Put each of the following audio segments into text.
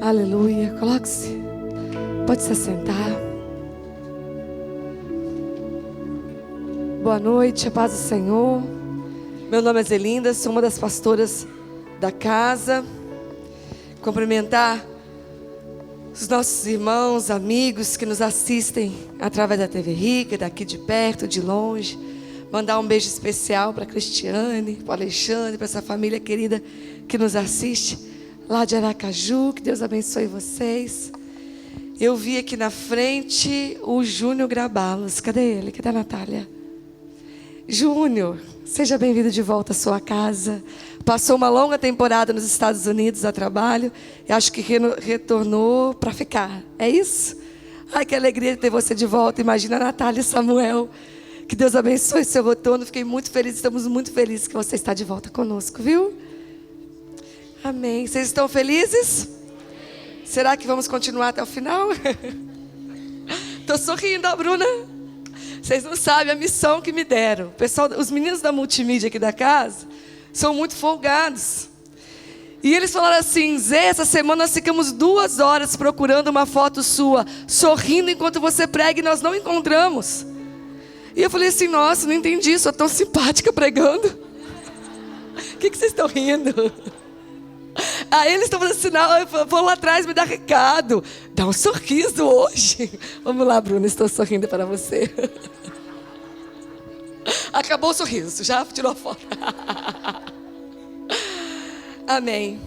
Aleluia. Coloque-se. Pode se assentar. Boa noite, a paz do Senhor. Meu nome é Zelinda, sou uma das pastoras da casa. Cumprimentar os nossos irmãos, amigos que nos assistem através da TV Rica, daqui de perto, de longe. Mandar um beijo especial para a Cristiane, para o Alexandre, para essa família querida que nos assiste lá de Aracaju. Que Deus abençoe vocês. Eu vi aqui na frente o Júnior Grabalos. Cadê ele? Cadê a Natália? Júnior, seja bem-vindo de volta à sua casa. Passou uma longa temporada nos Estados Unidos a trabalho e acho que retornou para ficar. É isso? Ai, que alegria de ter você de volta. Imagina a Natália e Samuel. Que Deus abençoe seu retorno. Fiquei muito feliz, estamos muito felizes que você está de volta conosco, viu? Amém. Vocês estão felizes? Será que vamos continuar até o final? Estou sorrindo, a Bruna. Vocês não sabem a missão que me deram. Pessoal, os meninos da multimídia aqui da casa são muito folgados. E eles falaram assim: Zé, essa semana nós ficamos 2 horas procurando uma foto sua, sorrindo enquanto você prega, e nós não encontramos. E eu falei assim: nossa, não entendi, sou tão simpática pregando. O que vocês estão rindo? Aí eles estão fazendo sinal, eu vou lá atrás me dar recado. Dá um sorriso hoje. Vamos lá, Bruna, estou sorrindo para você. Acabou o sorriso, já tirou a foto. Amém.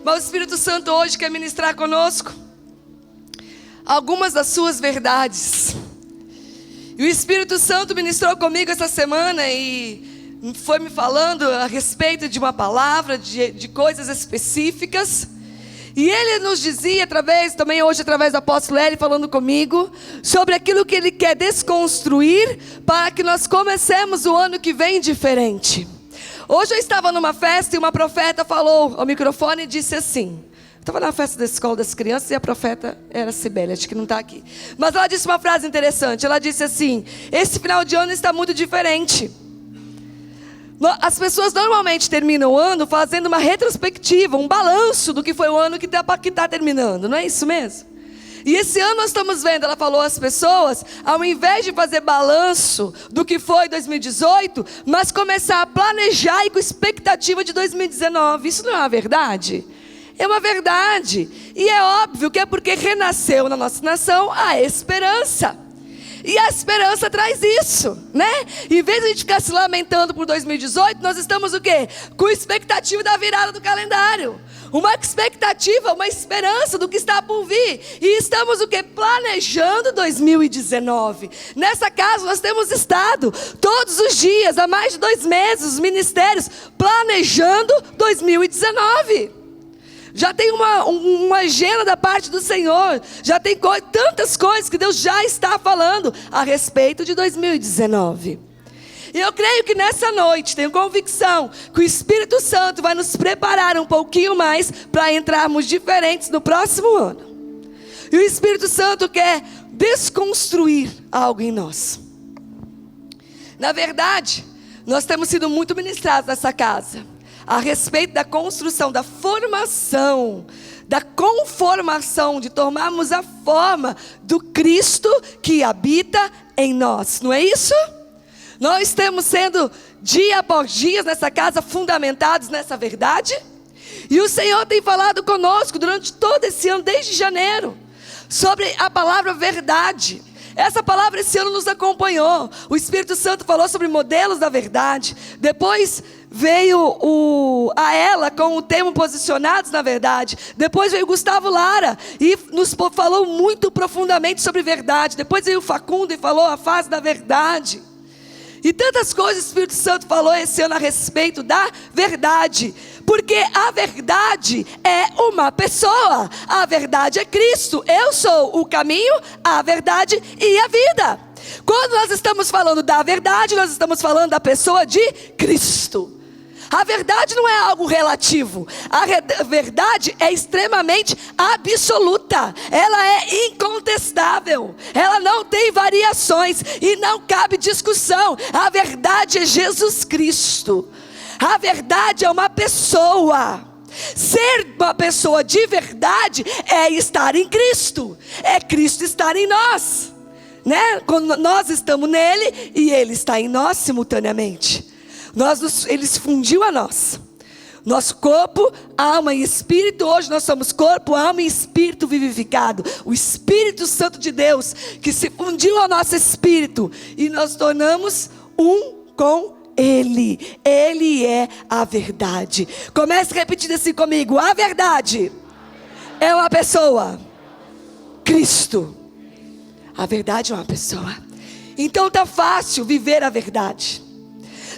Mas o Espírito Santo hoje quer ministrar conosco algumas das suas verdades. E o Espírito Santo ministrou comigo essa semana e foi me falando a respeito de uma palavra, de coisas específicas. E ele nos dizia, também hoje através do apóstolo Eli falando comigo, sobre aquilo que ele quer desconstruir para que nós comecemos o ano que vem diferente. Hoje eu estava numa festa e uma profeta falou ao microfone e disse assim. Estava na festa da escola das crianças e a profeta era Cibele, acho que não está aqui. Mas ela disse uma frase interessante, ela disse assim: esse final de ano está muito diferente. As pessoas normalmente terminam o ano fazendo uma retrospectiva, um balanço do que foi o ano que está terminando, não é isso mesmo? E esse ano nós estamos vendo, ela falou às pessoas, ao invés de fazer balanço do que foi 2018, mas começar a planejar e com expectativa de 2019. Isso não é uma verdade? É uma verdade. E é óbvio que é porque renasceu na nossa nação a esperança. E a esperança traz isso, né? Em vez de a gente ficar se lamentando por 2018, nós estamos o quê? Com expectativa da virada do calendário. Uma expectativa, uma esperança do que está por vir. E estamos o quê? Planejando 2019. Nessa casa nós temos estado todos os dias, há mais de 2 meses, os ministérios planejando 2019. Já tem uma agenda da parte do Senhor. Já tem tantas coisas que Deus já está falando a respeito de 2019. E eu creio que nessa noite, tenho convicção que o Espírito Santo vai nos preparar um pouquinho mais para entrarmos diferentes no próximo ano. E o Espírito Santo quer desconstruir algo em nós. Na verdade, nós temos sido muito ministrados nessa casa a respeito da construção, da formação, da conformação, de tomarmos a forma do Cristo que habita em nós. Não é isso? Nós estamos sendo, dia após dia, nessa casa, fundamentados nessa verdade. E o Senhor tem falado conosco durante todo esse ano, desde janeiro, sobre a palavra verdade. Essa palavra esse ano nos acompanhou. O Espírito Santo falou sobre modelos da verdade. Depois veio a ela com o termo posicionados na verdade. Depois veio Gustavo Lara e nos falou muito profundamente sobre verdade. Depois veio o Facundo e falou a fase da verdade. E tantas coisas o Espírito Santo falou esse ano a respeito da verdade. Porque a verdade é uma pessoa. A verdade é Cristo. Eu sou o caminho, a verdade e a vida. Quando nós estamos falando da verdade, nós estamos falando da pessoa de Cristo. A verdade não é algo relativo. A verdade é extremamente absoluta. Ela é incontestável. Ela não tem variações e não cabe discussão. A verdade é Jesus Cristo. A verdade é uma pessoa. Ser uma pessoa de verdade é estar em Cristo. É Cristo estar em nós, né? Quando nós estamos nele e ele está em nós simultaneamente. Ele se fundiu a nós. Nosso corpo, alma e espírito. Hoje nós somos corpo, alma e espírito vivificado. O Espírito Santo de Deus que se fundiu ao nosso espírito e nós tornamos um com Ele. Ele é a verdade. Comece repetindo assim comigo: a verdade é uma pessoa. Cristo. A verdade é uma pessoa. Então tá fácil viver a verdade.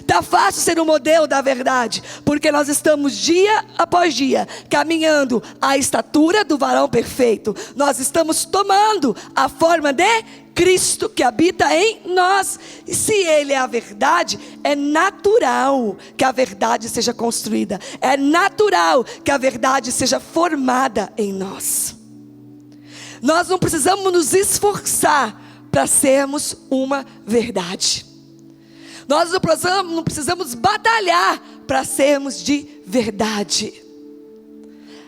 Tá fácil ser um modelo da verdade, porque nós estamos dia após dia caminhando à estatura do varão perfeito. Nós estamos tomando a forma de Cristo que habita em nós. E se Ele é a verdade, é natural que a verdade seja construída. É natural que a verdade seja formada em nós. Nós não precisamos nos esforçar para sermos uma verdade. Nós não precisamos batalhar para sermos de verdade.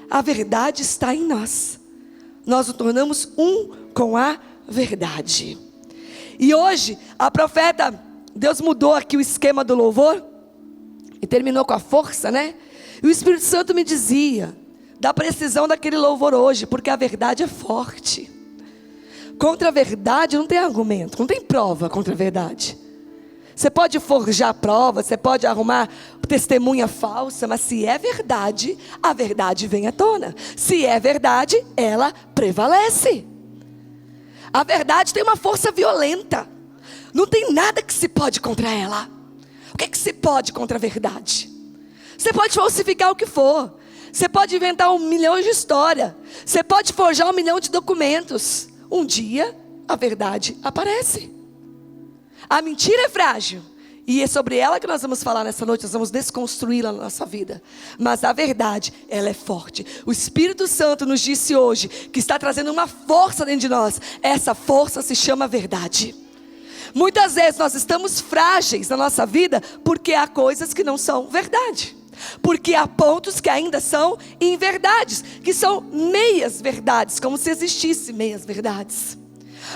A verdade está em nós. Nós nos tornamos um com a verdade. E hoje, a profeta, Deus mudou aqui o esquema do louvor e terminou com a força, né? E o Espírito Santo me dizia da precisão daquele louvor hoje, porque a verdade é forte. Contra a verdade não tem argumento, não tem prova contra a verdade. Você pode forjar prova, você pode arrumar testemunha falsa, mas se é verdade, a verdade vem à tona. Se é verdade, ela prevalece. A verdade tem uma força violenta. Não tem nada que se pode contra ela. O que se pode contra a verdade? Você pode falsificar o que for. Você pode inventar 1 milhão de histórias. Você pode forjar 1 milhão de documentos. Um dia, a verdade aparece. A mentira é frágil. E é sobre ela que nós vamos falar nessa noite. Nós vamos desconstruí-la na nossa vida. Mas a verdade, ela é forte. O Espírito Santo nos disse hoje que está trazendo uma força dentro de nós. Essa força se chama verdade. Muitas vezes nós estamos frágeis na nossa vida porque há coisas que não são verdade. Porque há pontos que ainda são inverdades, que são meias verdades, como se existissem meias verdades.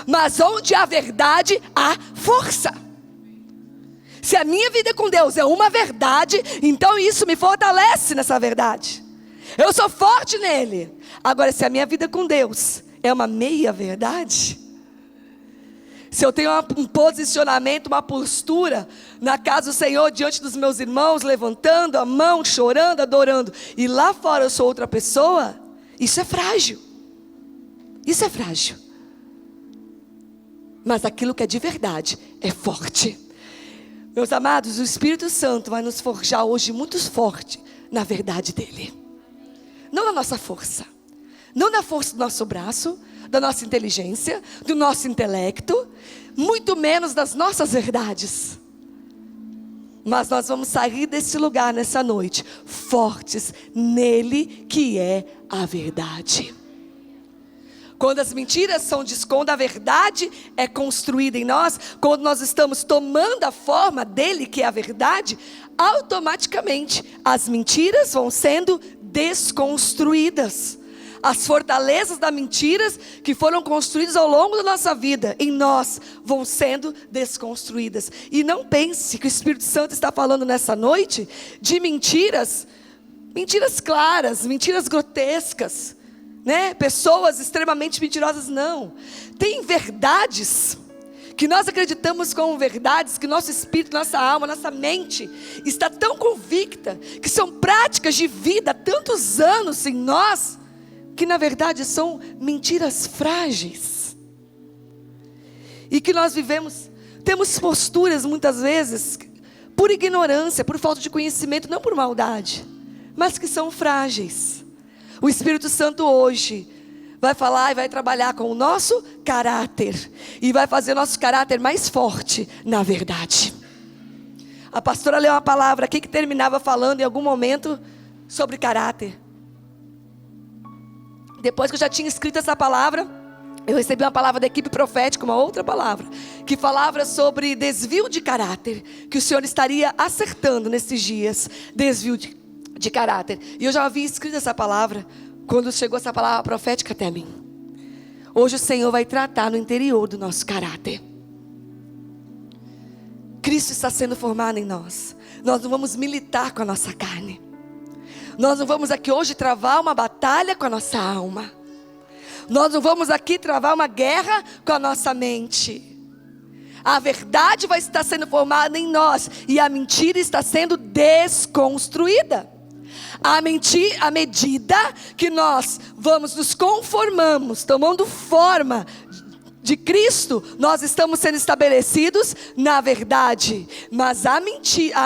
Mas onde há verdade, há força. Se a minha vida com Deus é uma verdade, então isso me fortalece nessa verdade. Eu sou forte nele. Agora, se a minha vida com Deus é uma meia verdade, se eu tenho um posicionamento, uma postura na casa do Senhor, diante dos meus irmãos, levantando a mão, chorando, adorando, e lá fora eu sou outra pessoa, isso é frágil. Isso é frágil. Mas aquilo que é de verdade é forte. Meus amados, o Espírito Santo vai nos forjar hoje muito forte na verdade dele. Não na nossa força. Não na força do nosso braço, da nossa inteligência, do nosso intelecto, muito menos das nossas verdades. Mas nós vamos sair desse lugar nessa noite, fortes nele que é a verdade. Quando as mentiras são quando a verdade é construída em nós, quando nós estamos tomando a forma dele, que é a verdade, automaticamente as mentiras vão sendo desconstruídas. As fortalezas das mentiras que foram construídas ao longo da nossa vida, em nós, vão sendo desconstruídas. E não pense que o Espírito Santo está falando nessa noite de mentiras claras, mentiras grotescas, né? Pessoas extremamente mentirosas, não. Tem verdades que nós acreditamos como verdades, que nosso espírito, nossa alma, nossa mente está tão convicta, que são práticas de vida há tantos anos em nós, que na verdade são mentiras frágeis. E que nós temos posturas muitas vezes, por ignorância, por falta de conhecimento, não por maldade, mas que são frágeis. O Espírito Santo hoje vai falar e vai trabalhar com o nosso caráter. E vai fazer nosso caráter mais forte na verdade. A pastora leu uma palavra aqui que terminava falando em algum momento sobre caráter. Depois que eu já tinha escrito essa palavra, eu recebi uma palavra da equipe profética, uma outra palavra, que falava sobre desvio de caráter, que o Senhor estaria acertando nesses dias. Desvio de caráter. E eu já havia escrito essa palavra quando chegou essa palavra profética até mim. Hoje o Senhor vai tratar no interior do nosso caráter. Cristo está sendo formado em nós. Nós não vamos militar com a nossa carne. Nós não vamos aqui hoje travar uma batalha com a nossa alma. Nós não vamos aqui travar uma guerra com a nossa mente. A verdade vai estar sendo formada em nós. E a mentira está sendo desconstruída. À medida que nós vamos nos conformamos, tomando forma de Cristo, nós estamos sendo estabelecidos na verdade. Mas à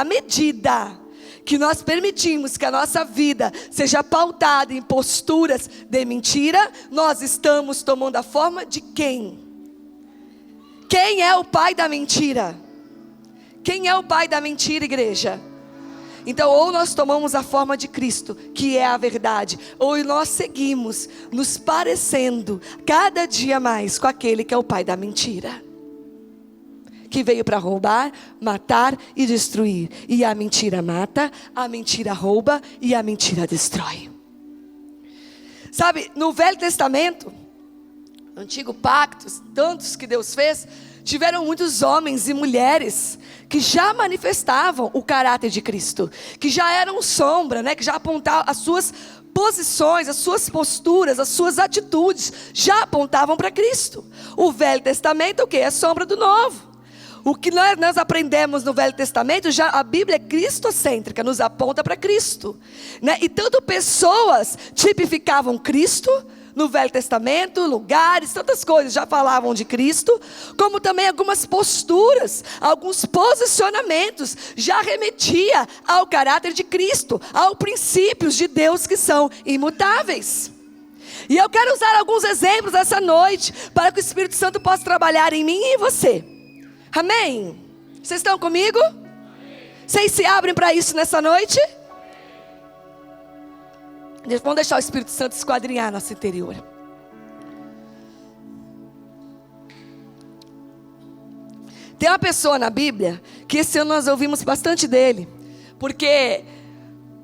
medida que nós permitimos que a nossa vida seja pautada em posturas de mentira, nós estamos tomando a forma de quem? Quem é o pai da mentira? Quem é o pai da mentira, igreja? Então, ou nós tomamos a forma de Cristo, que é a verdade, ou nós seguimos nos parecendo cada dia mais com aquele que é o pai da mentira, que veio para roubar, matar e destruir. E a mentira mata, a mentira rouba e a mentira destrói. Sabe, no Velho Testamento, no Antigo Pacto, tantos que Deus fez, tiveram muitos homens e mulheres que já manifestavam o caráter de Cristo, que já eram sombra, né? Que já apontavam as suas posições, as suas posturas, as suas atitudes, já apontavam para Cristo. O Velho Testamento, o que? É sombra do Novo. O que nós aprendemos no Velho Testamento, já a Bíblia é cristocêntrica, nos aponta para Cristo, né? E tanto pessoas tipificavam Cristo no Velho Testamento, lugares, tantas coisas já falavam de Cristo, como também algumas posturas, alguns posicionamentos já remetia ao caráter de Cristo, aos princípios de Deus que são imutáveis. E eu quero usar alguns exemplos essa noite, para que o Espírito Santo possa trabalhar em mim e em você. Amém? Vocês estão comigo? Vocês se abrem para isso nessa noite? Vamos deixar o Espírito Santo esquadrinhar nosso interior. Tem uma pessoa na Bíblia que esse ano nós ouvimos bastante dele, porque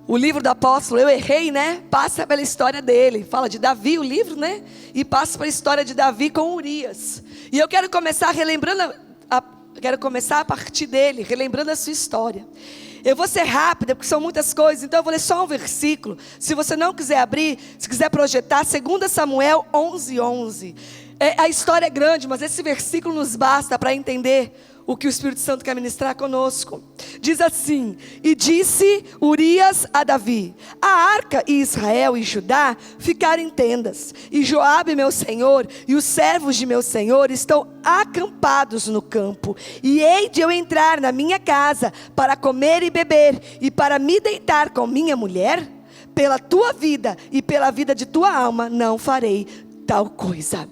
o livro do apóstolo, Eu Errei, né? Passa pela história dele. Fala de Davi, o livro, né? E passa pela história de Davi com Urias. E eu quero começar relembrando, quero começar a partir dele, relembrando a sua história. Eu vou ser rápida, porque são muitas coisas, então eu vou ler só um versículo. Se você não quiser abrir, se quiser projetar, 2 Samuel 11:11. A história é grande, mas esse versículo nos basta para entender o que o Espírito Santo quer ministrar conosco. Diz assim: e disse Urias a Davi: a arca e Israel e Judá ficaram em tendas, e Joabe meu senhor e os servos de meu senhor estão acampados no campo, e hei de eu entrar na minha casa para comer e beber, e para me deitar com minha mulher? Pela tua vida e pela vida de tua alma não farei tal coisa.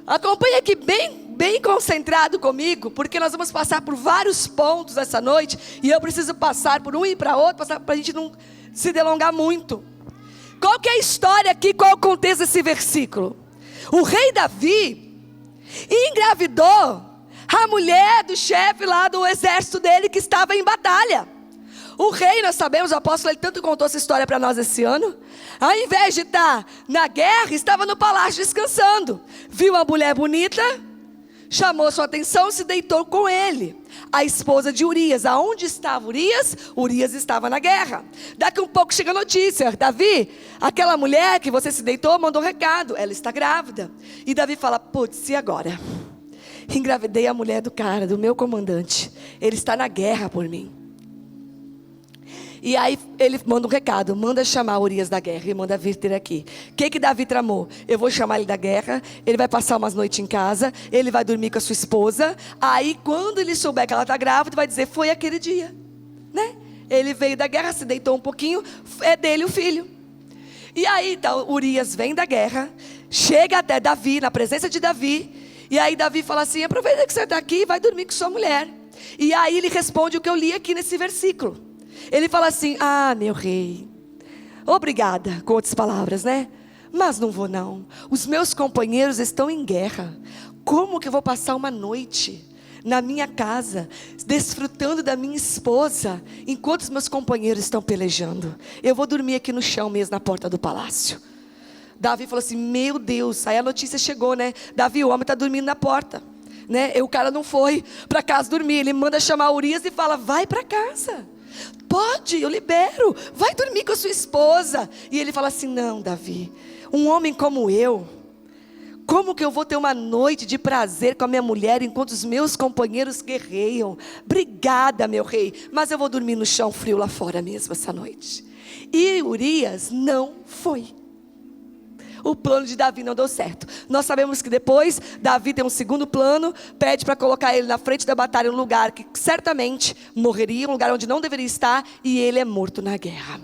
Acompanhe aqui bem concentrado comigo, porque nós vamos passar por vários pontos essa noite, e eu preciso passar por um e para outro, para a gente não se delongar muito. Qual que é a história aqui, qual é o contexto desse versículo? O rei Davi engravidou a mulher do chefe lá do exército dele, que estava em batalha. O rei, nós sabemos, o apóstolo, ele tanto contou essa história para nós esse ano. Ao invés de estar na guerra, estava no palácio descansando. Viu uma mulher bonita, chamou sua atenção, se deitou com ele. A esposa de Urias. Aonde estava Urias? Urias estava na guerra. Daqui um pouco chega a notícia: Davi, aquela mulher que você se deitou, mandou um recado, ela está grávida. E Davi fala: putz, e agora? Engravidei a mulher do cara, do meu comandante. Ele está na guerra por mim. E aí ele manda um recado: manda chamar Urias da guerra e manda vir ter aqui. O que Davi tramou? Eu vou chamar ele da guerra, ele vai passar umas noites em casa, ele vai dormir com a sua esposa. Aí quando ele souber que ela está grávida, vai dizer: foi aquele dia, né? Ele veio da guerra, se deitou um pouquinho, é dele o filho. E aí então Urias vem da guerra, chega até Davi, na presença de Davi. E aí Davi fala assim: aproveita que você está aqui e vai dormir com sua mulher. E aí ele responde o que eu li aqui nesse versículo. Ele fala assim: ah, meu rei, obrigada, com outras palavras, né? Mas não vou não. Os meus companheiros estão em guerra. Como que eu vou passar uma noite na minha casa, desfrutando da minha esposa, enquanto os meus companheiros estão pelejando. Eu vou dormir aqui no chão mesmo, na porta do palácio. Davi falou assim, meu Deus, aí a notícia chegou, né? Davi, o homem está dormindo na porta, né? E o cara não foi para casa dormir, ele manda chamar Urias e fala, vai para casa. Pode, eu libero, vai dormir com a sua esposa. E ele fala assim, não, Davi, um homem como eu, como que eu vou ter uma noite de prazer com a minha mulher enquanto os meus companheiros guerreiam? Obrigada, meu rei, mas eu vou dormir no chão frio lá fora mesmo essa noite. E Urias não foi. O plano de Davi não deu certo. Nós sabemos que depois Davi tem um segundo plano, pede para colocar ele na frente da batalha, um lugar que certamente morreria, um lugar onde não deveria estar, e ele é morto na guerra.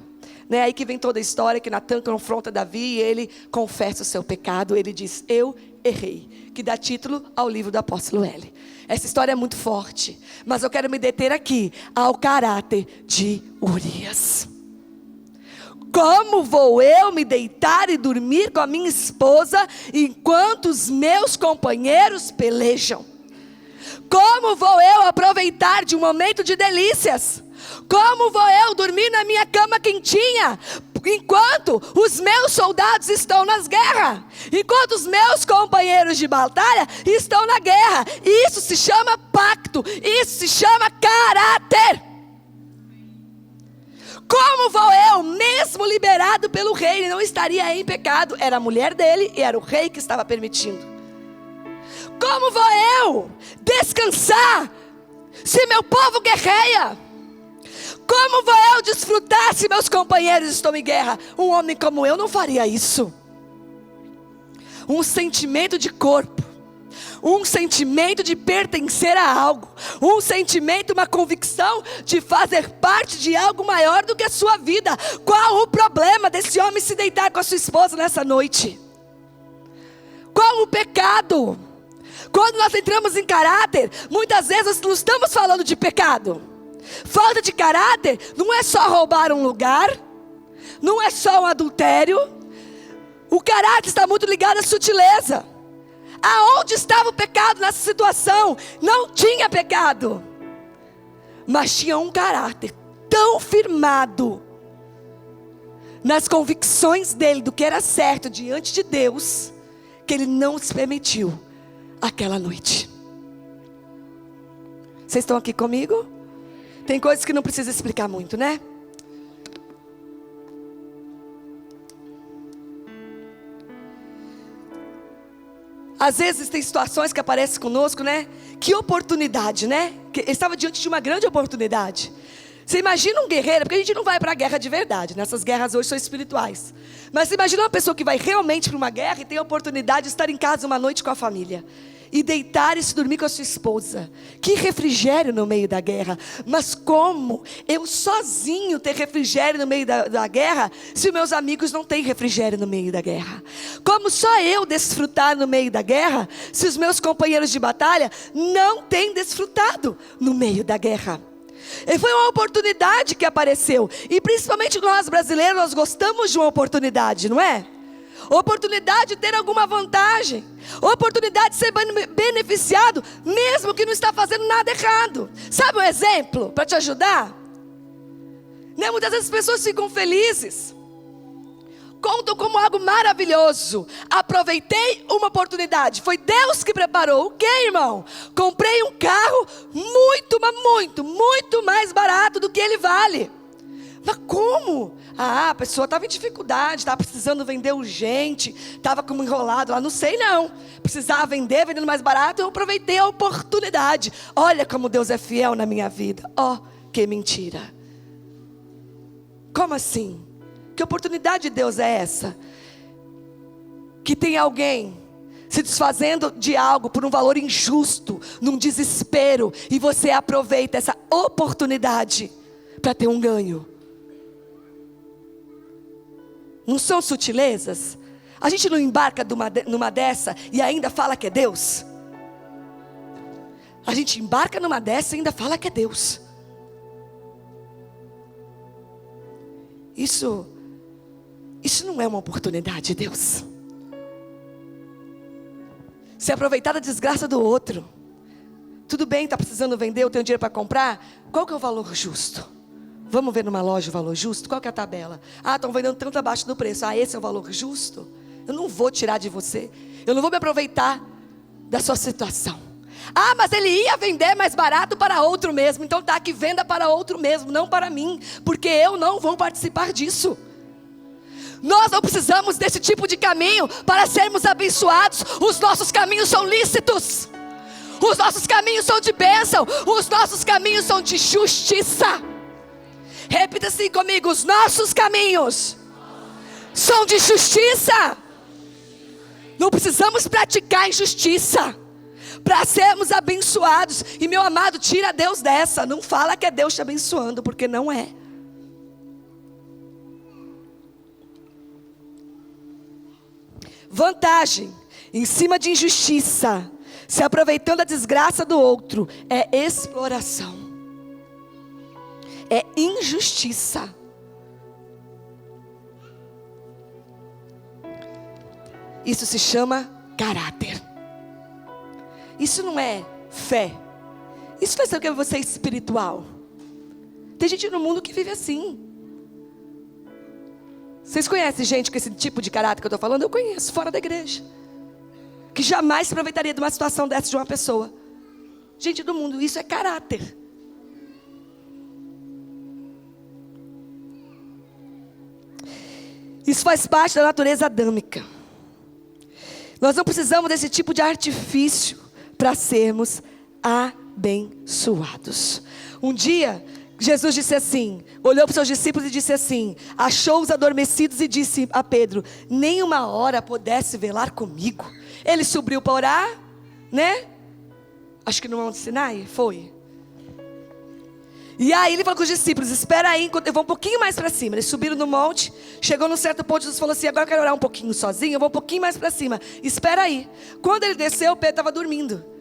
Né? Aí que vem toda a história, que Natan confronta Davi e ele confessa o seu pecado. Ele diz, eu errei, que dá título ao livro do apóstolo L. Essa história é muito forte, mas eu quero me deter aqui ao caráter de Urias. Como vou eu me deitar e dormir com a minha esposa enquanto os meus companheiros pelejam? Como vou eu aproveitar de um momento de delícias? Como vou eu dormir na minha cama quentinha, enquanto os meus soldados estão nas guerras? Enquanto os meus companheiros de batalha estão na guerra. Isso se chama pacto, isso se chama caráter. Como vou eu, mesmo liberado pelo rei, ele não estaria em pecado, era a mulher dele e era o rei que estava permitindo. Como vou eu descansar, se meu povo guerreia? Como vou eu desfrutar, se meus companheiros estão em guerra? Um homem como eu não faria isso. Um sentimento de corpo, um sentimento de pertencer a algo, um sentimento, uma convicção de fazer parte de algo maior do que a sua vida. Qual o problema desse homem se deitar com a sua esposa nessa noite? Qual o pecado? Quando nós entramos em caráter, muitas vezes nós não estamos falando de pecado. Falta de caráter não é só roubar um lugar, não é só um adultério. O caráter está muito ligado à sutileza. Aonde estava o pecado nessa situação? Não tinha pecado, mas tinha um caráter tão firmado nas convicções dele do que era certo diante de Deus, que ele não se permitiu aquela noite. Vocês estão aqui comigo? Tem coisas que não precisa explicar muito, né? Às vezes tem situações que aparecem conosco, né? Que oportunidade, né? Que ele estava diante de uma grande oportunidade. Você imagina um guerreiro, porque a gente não vai para a guerra de verdade, nessas guerras hoje são espirituais. Mas você imagina uma pessoa que vai realmente para uma guerra e tem a oportunidade de estar em casa uma noite com a família. E deitar e se dormir com a sua esposa. Que refrigério no meio da guerra. Mas como eu sozinho ter refrigério no meio da guerra, se meus amigos não têm refrigério no meio da guerra? Como só eu desfrutar no meio da guerra, se os meus companheiros de batalha não têm desfrutado no meio da guerra? E foi uma oportunidade que apareceu. E principalmente nós brasileiros, nós gostamos de uma oportunidade, não é? Oportunidade de ter alguma vantagem, oportunidade de ser beneficiado, mesmo que não está fazendo nada errado. Sabe um exemplo para te ajudar? Né? Muitas vezes as pessoas ficam felizes, contam como algo maravilhoso. Aproveitei uma oportunidade, foi Deus que preparou. O que, irmão? Comprei um carro muito mais barato do que ele vale. Mas como? A pessoa estava em dificuldade, estava precisando vender urgente, estava como enrolado lá, não sei não. Precisava vender, vendendo mais barato, eu aproveitei a oportunidade. Olha como Deus é fiel na minha vida. Que mentira. Como assim? Que oportunidade de Deus é essa? Que tem alguém se desfazendo de algo por um valor injusto, num desespero, e você aproveita essa oportunidade para ter um ganho. Não são sutilezas? A gente não embarca numa dessa e ainda fala que é Deus? A gente embarca numa dessa e ainda fala que é Deus. Isso não é uma oportunidade de Deus. Se aproveitar da desgraça do outro. Tudo bem, está precisando vender, eu tenho dinheiro para comprar? Qual que é o valor justo? Vamos ver numa loja o valor justo? Qual que é a tabela? Estão vendendo tanto abaixo do preço. Esse é o valor justo? Eu não vou tirar de você. Eu não vou me aproveitar da sua situação. Mas ele ia vender mais barato para outro mesmo. Então tá, que venda para outro mesmo, não para mim. Porque eu não vou participar disso. Nós não precisamos desse tipo de caminho para sermos abençoados. Os nossos caminhos são lícitos. Os nossos caminhos são de bênção. Os nossos caminhos são de justiça. Repita assim comigo: os nossos caminhos são de justiça. Não precisamos praticar injustiça para sermos abençoados. E meu amado, tira Deus dessa. Não fala que é Deus te abençoando, porque não é. Vantagem em cima de injustiça, se aproveitando da desgraça do outro, é exploração. É injustiça. Isso se chama caráter. Isso não é fé. Isso não é saber que você é espiritual. Tem gente no mundo que vive assim. Vocês conhecem gente com esse tipo de caráter que eu estou falando? Eu conheço, fora da igreja. Que jamais se aproveitaria de uma situação dessa de uma pessoa. Gente do mundo, isso é caráter. Isso faz parte da natureza adâmica. Nós não precisamos desse tipo de artifício para sermos abençoados. Um dia, Jesus disse assim, olhou para os seus discípulos e disse assim, achou-os adormecidos e disse a Pedro, nem uma hora pudesse velar comigo. Ele subiu para orar, né? Acho que no Monte Sinai, foi. E aí ele falou com os discípulos, espera aí, enquanto eu vou um pouquinho mais para cima. Eles subiram no monte, chegou num certo ponto, Jesus falou assim, agora eu quero orar um pouquinho sozinho, eu vou um pouquinho mais para cima, espera aí. Quando ele desceu, Pedro estava dormindo.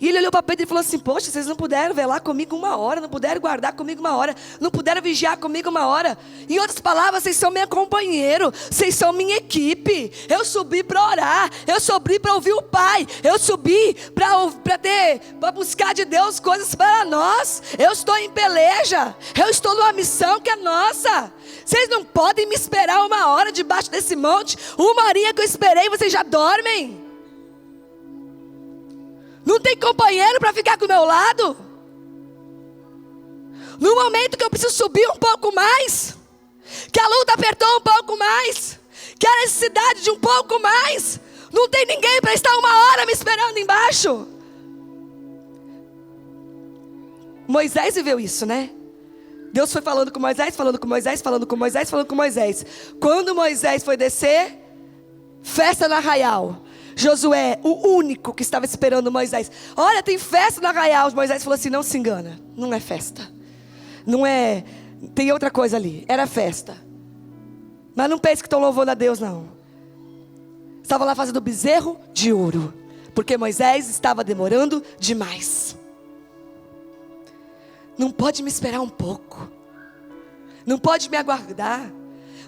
E ele olhou para Pedro e falou assim, poxa, vocês não puderam velar comigo uma hora, não puderam guardar comigo uma hora, não puderam vigiar comigo uma hora. Em outras palavras, vocês são meu companheiro, vocês são minha equipe. Eu subi para orar, eu subi para ouvir o Pai, eu subi para buscar de Deus coisas para nós. Eu estou em peleja, eu estou numa missão que é nossa. Vocês não podem me esperar uma hora debaixo desse monte, uma horinha que eu esperei, vocês já dormem. Não tem companheiro para ficar com o meu lado? No momento que eu preciso subir um pouco mais, que a luta apertou um pouco mais, que a necessidade de um pouco mais, não tem ninguém para estar uma hora me esperando embaixo. Moisés viveu isso, né? Deus foi falando com Moisés, falando com Moisés, falando com Moisés, falando com Moisés. Quando Moisés foi descer, festa no arraial. Josué, o único que estava esperando Moisés. Olha, tem festa no arraial. Moisés falou assim, não se engana, não é festa. Não é, tem outra coisa ali, era festa. Mas não pense que estão louvando a Deus, não. Estava lá fazendo bezerro de ouro. Porque Moisés estava demorando demais. Não pode me esperar um pouco. Não pode me aguardar.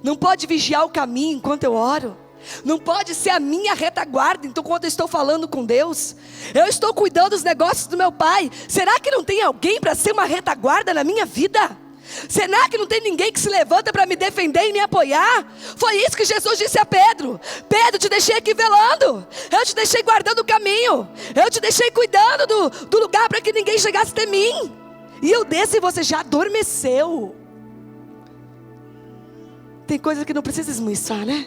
Não pode vigiar o caminho enquanto eu oro. Não pode ser a minha retaguarda enquanto eu estou falando com Deus. Eu estou cuidando dos negócios do meu Pai. Será que não tem alguém para ser uma retaguarda na minha vida? Será que não tem ninguém que se levanta para me defender e me apoiar? Foi isso que Jesus disse a Pedro. Pedro, te deixei aqui velando. Eu te deixei guardando o caminho. Eu te deixei cuidando do lugar para que ninguém chegasse até mim. E eu desci e você já adormeceu. Tem coisa que não precisa esmiuçar, né?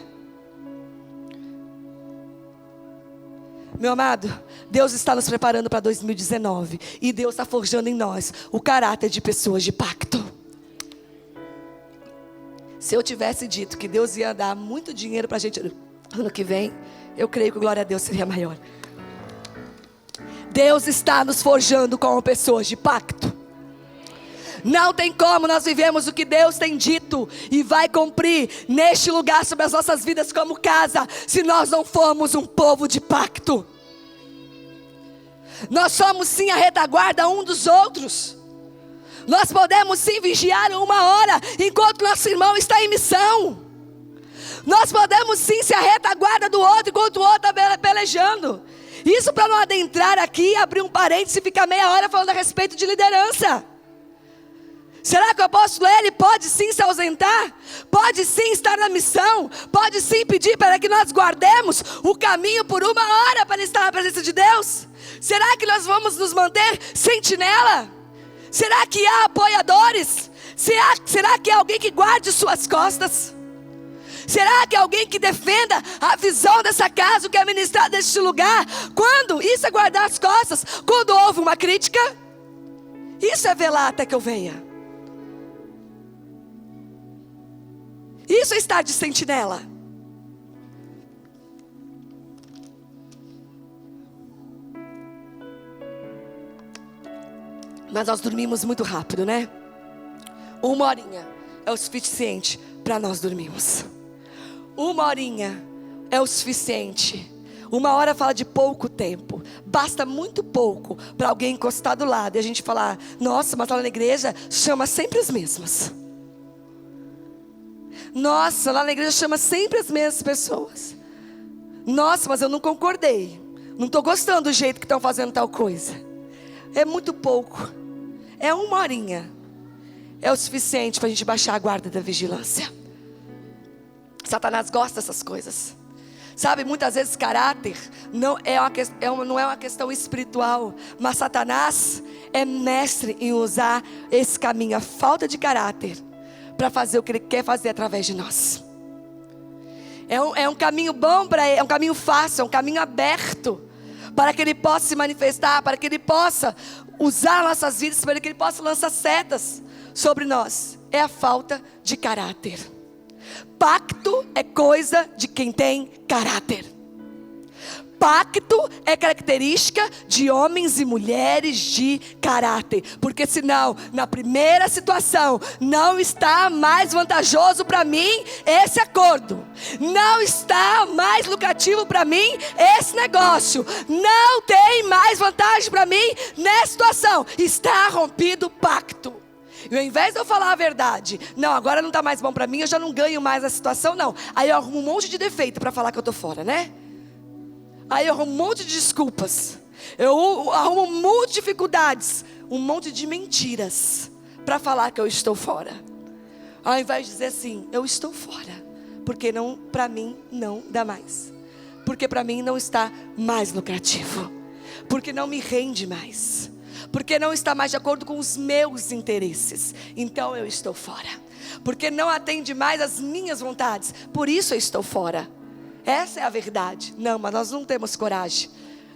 Meu amado, Deus está nos preparando para 2019. E Deus está forjando em nós o caráter de pessoas de pacto. Se eu tivesse dito que Deus ia dar muito dinheiro para a gente ano que vem, eu creio que glória a Deus seria maior. Deus está nos forjando como pessoas de pacto. Não tem como nós vivemos o que Deus tem dito e vai cumprir neste lugar sobre as nossas vidas como casa, se nós não formos um povo de pacto. Nós somos sim a retaguarda um dos outros. Nós podemos sim vigiar uma hora enquanto nosso irmão está em missão. Nós podemos sim ser a retaguarda do outro enquanto o outro está pelejando. Isso para não adentrar aqui, abrir um parênteses e ficar meia hora falando a respeito de liderança. Será que o apóstolo ele pode sim se ausentar? Pode sim estar na missão? Pode sim pedir para que nós guardemos o caminho por uma hora para estar na presença de Deus? Será que nós vamos nos manter sentinela? Será que há apoiadores? Será que há alguém que guarde suas costas? Será que há alguém que defenda a visão dessa casa, o que é ministrado neste lugar? Quando? Isso é guardar as costas. Quando houve uma crítica, isso é velar até que eu venha. Isso é estar de sentinela. Mas nós dormimos muito rápido, né? 1 horinha é o suficiente para nós dormirmos. 1 horinha é o suficiente. 1 hora fala de pouco tempo. Basta muito pouco para alguém encostar do lado e a gente falar: nossa, mas lá na igreja chama sempre os mesmos. Nossa, lá na igreja chama sempre as mesmas pessoas. Nossa, mas eu não concordei. Não estou gostando do jeito que estão fazendo tal coisa. É muito pouco. É 1 horinha. É o suficiente para a gente baixar a guarda da vigilância. Satanás gosta dessas coisas. Sabe, muitas vezes caráter não é uma questão espiritual. Mas Satanás é mestre em usar esse caminho, a falta de caráter, para fazer o que ele quer fazer através de nós. É um caminho bom para ele, é um caminho fácil, é um caminho aberto, para que ele possa se manifestar, para que ele possa usar nossas vidas, para que ele possa lançar setas sobre nós. É a falta de caráter. Pacto é coisa de quem tem caráter. Pacto é característica de homens e mulheres de caráter. Porque senão, na primeira situação, não está mais vantajoso para mim esse acordo. Não está mais lucrativo para mim esse negócio. Não tem mais vantagem para mim nessa situação. Está rompido o pacto. E ao invés de eu falar a verdade, não, agora não está mais bom para mim, eu já não ganho mais a situação, não. Aí eu arrumo um monte de defeito para falar que eu estou fora, né? Aí eu arrumo um monte de desculpas. Eu arrumo um monte de dificuldades. Um monte de mentiras para falar que eu estou fora. Ao invés de dizer assim, eu estou fora. Porque para mim não dá mais. Porque para mim não está mais lucrativo. Porque não me rende mais. Porque não está mais de acordo com os meus interesses. Então eu estou fora. Porque não atende mais às minhas vontades. Por isso eu estou fora. Essa é a verdade. Não, mas nós não temos coragem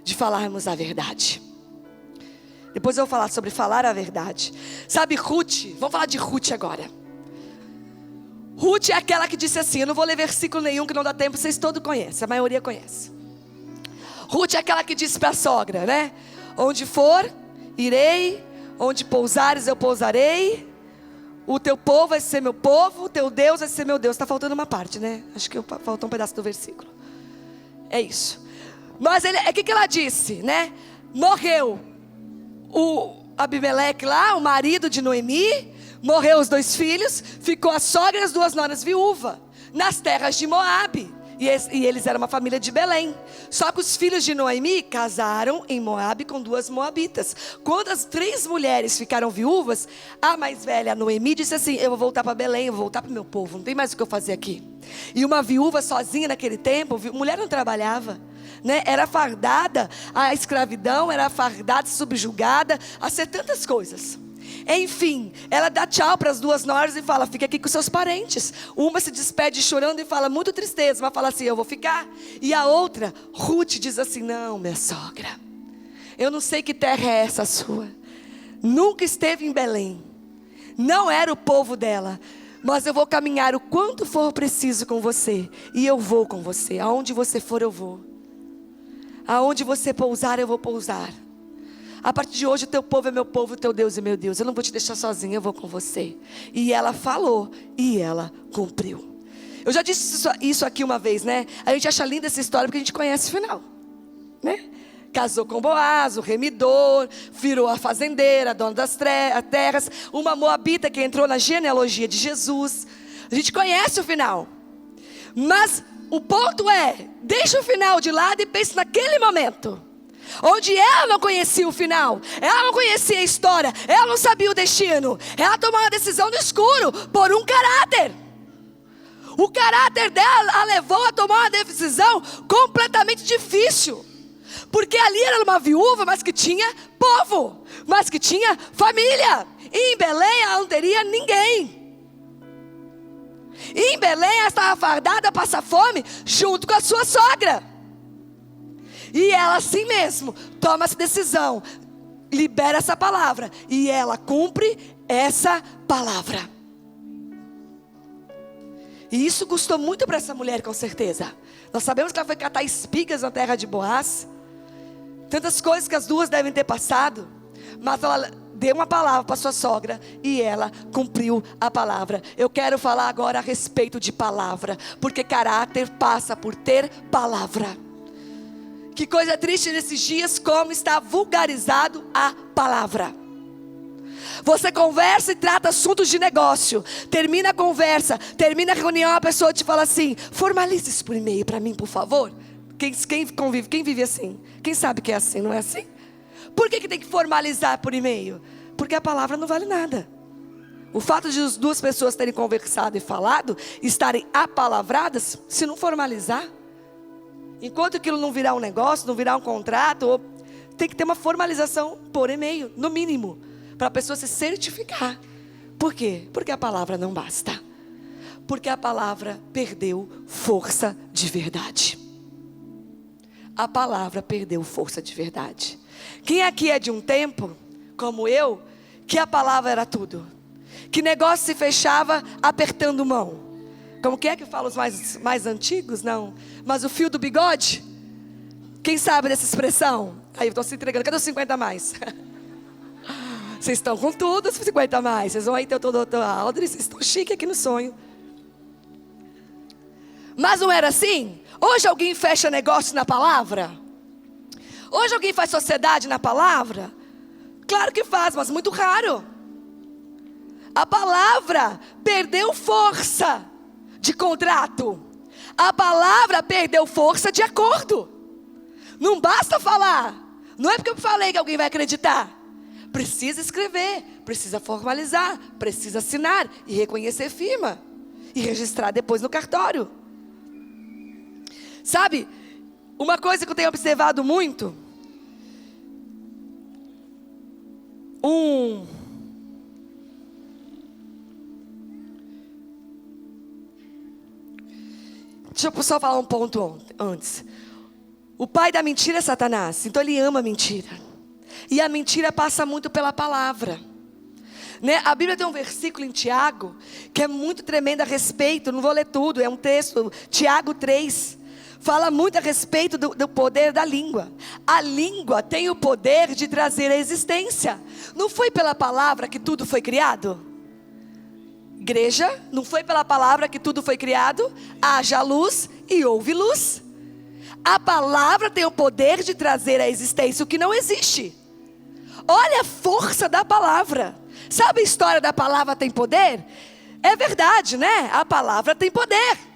de falarmos a verdade. Depois eu vou falar sobre falar a verdade. Sabe Ruth? Vamos falar de Ruth agora. Ruth é aquela que disse assim, eu não vou ler versículo nenhum que não dá tempo, vocês todos conhecem, a maioria conhece. Ruth é aquela que disse para a sogra, né? Onde for, irei, onde pousares eu pousarei. O teu povo vai ser meu povo, o teu Deus vai ser meu Deus. Está faltando uma parte, né? Acho que faltou um pedaço do versículo. É isso. Mas o que ela disse, né? Morreu o Abimeleque lá, o marido de Noemi. Morreu os 2 filhos. Ficou a sogra e as 2 noras viúvas nas terras de Moabe. E eles eram uma família de Belém. Só que os filhos de Noemi casaram em Moabe com 2 moabitas. Quando as 3 mulheres ficaram viúvas, a mais velha, a Noemi, disse assim, eu vou voltar para Belém, eu vou voltar para o meu povo, não tem mais o que eu fazer aqui. E uma viúva sozinha naquele tempo, mulher não trabalhava, né? Era fardada à escravidão, era fardada, subjugada, a ser tantas coisas. Enfim, ela dá tchau para as 2 noras e fala, fica aqui com seus parentes. Uma se despede chorando e fala, muito tristeza, mas fala assim, eu vou ficar. E a outra, Ruth, diz assim, não, minha sogra, eu não sei que terra é essa sua. Nunca esteve em Belém. Não era o povo dela. Mas eu vou caminhar o quanto for preciso com você. E eu vou com você. Aonde você for, eu vou. Aonde você pousar, eu vou pousar. A partir de hoje o teu povo é meu povo, o teu Deus é meu Deus. Eu não vou te deixar sozinha, eu vou com você. E ela falou e ela cumpriu. Eu já disse isso aqui uma vez, né? A gente acha linda essa história porque a gente conhece o final, né? Casou com Boaz, o remidor, virou a fazendeira, dona das terras. Uma moabita que entrou na genealogia de Jesus. A gente conhece o final. Mas o ponto é, deixa o final de lado e pense naquele momento. onde ela não conhecia o final, ela não conhecia a história, ela não sabia o destino. Ela tomou uma decisão no escuro por um caráter. O caráter dela a levou a tomar uma decisão completamente difícil. Porque ali era uma viúva, mas que tinha povo, mas que tinha família. E em Belém ela não teria ninguém. E em Belém ela estava fardada a passar fome junto com a sua sogra. E ela assim mesmo toma essa decisão, libera essa palavra, e ela cumpre essa palavra. E isso custou muito para essa mulher, com certeza. Nós sabemos que ela foi catar espigas na terra de Boaz. Tantas coisas que as duas devem ter passado. Mas ela deu uma palavra para sua sogra e ela cumpriu a palavra. Eu quero falar agora a respeito de palavra, porque caráter passa por ter palavra. Que coisa triste nesses dias como está vulgarizado a palavra. Você conversa e trata assuntos de negócio. Termina a conversa, termina a reunião, a pessoa te fala assim: formalize isso por e-mail para mim, por favor. Quem convive, quem vive assim? Quem sabe que é assim, não é assim? Por que tem que formalizar por e-mail? Porque a palavra não vale nada. O fato de as duas pessoas terem conversado e falado, estarem apalavradas, se não formalizar, enquanto aquilo não virar um negócio, não virar um contrato, tem que ter uma formalização por e-mail, no mínimo, para a pessoa se certificar. Por quê? Porque a palavra não basta. Porque a palavra perdeu força de verdade. A palavra perdeu força de verdade. Quem aqui é de um tempo, como eu, que a palavra era tudo? Que negócio se fechava apertando mão? Como que é que fala os mais antigos? Não. Mas o fio do bigode? Quem sabe dessa expressão? Aí eu estou se entregando. Cadê os 50 a mais? Vocês estão com tudo, os 50 a mais. Vocês vão aí ter o doutor Aldri, vocês estão chique aqui no sonho. Mas não era assim? Hoje alguém fecha negócio na palavra? Hoje alguém faz sociedade na palavra? Claro que faz, mas muito raro. A palavra perdeu força de contrato. A palavra perdeu força de acordo. Não basta falar. Não é porque eu falei que alguém vai acreditar. Precisa escrever, precisa formalizar, precisa assinar e reconhecer firma. E registrar depois no cartório. Sabe, uma coisa que eu tenho observado muito. Deixa eu só falar um ponto antes. O pai da mentira é Satanás, então ele ama a mentira. E a mentira passa muito pela palavra. Né? A Bíblia tem um versículo em Tiago que é muito tremendo a respeito, não vou ler tudo, é um texto, Tiago 3. Fala muito a respeito do poder da língua. A língua tem o poder de trazer a existência. Não foi pela palavra que tudo foi criado? Igreja, não foi pela palavra que tudo foi criado? Haja luz e houve luz. A palavra tem o poder de trazer a existência o que não existe. Olha a força da palavra. Sabe a história da palavra tem poder? É verdade, né? A palavra tem poder.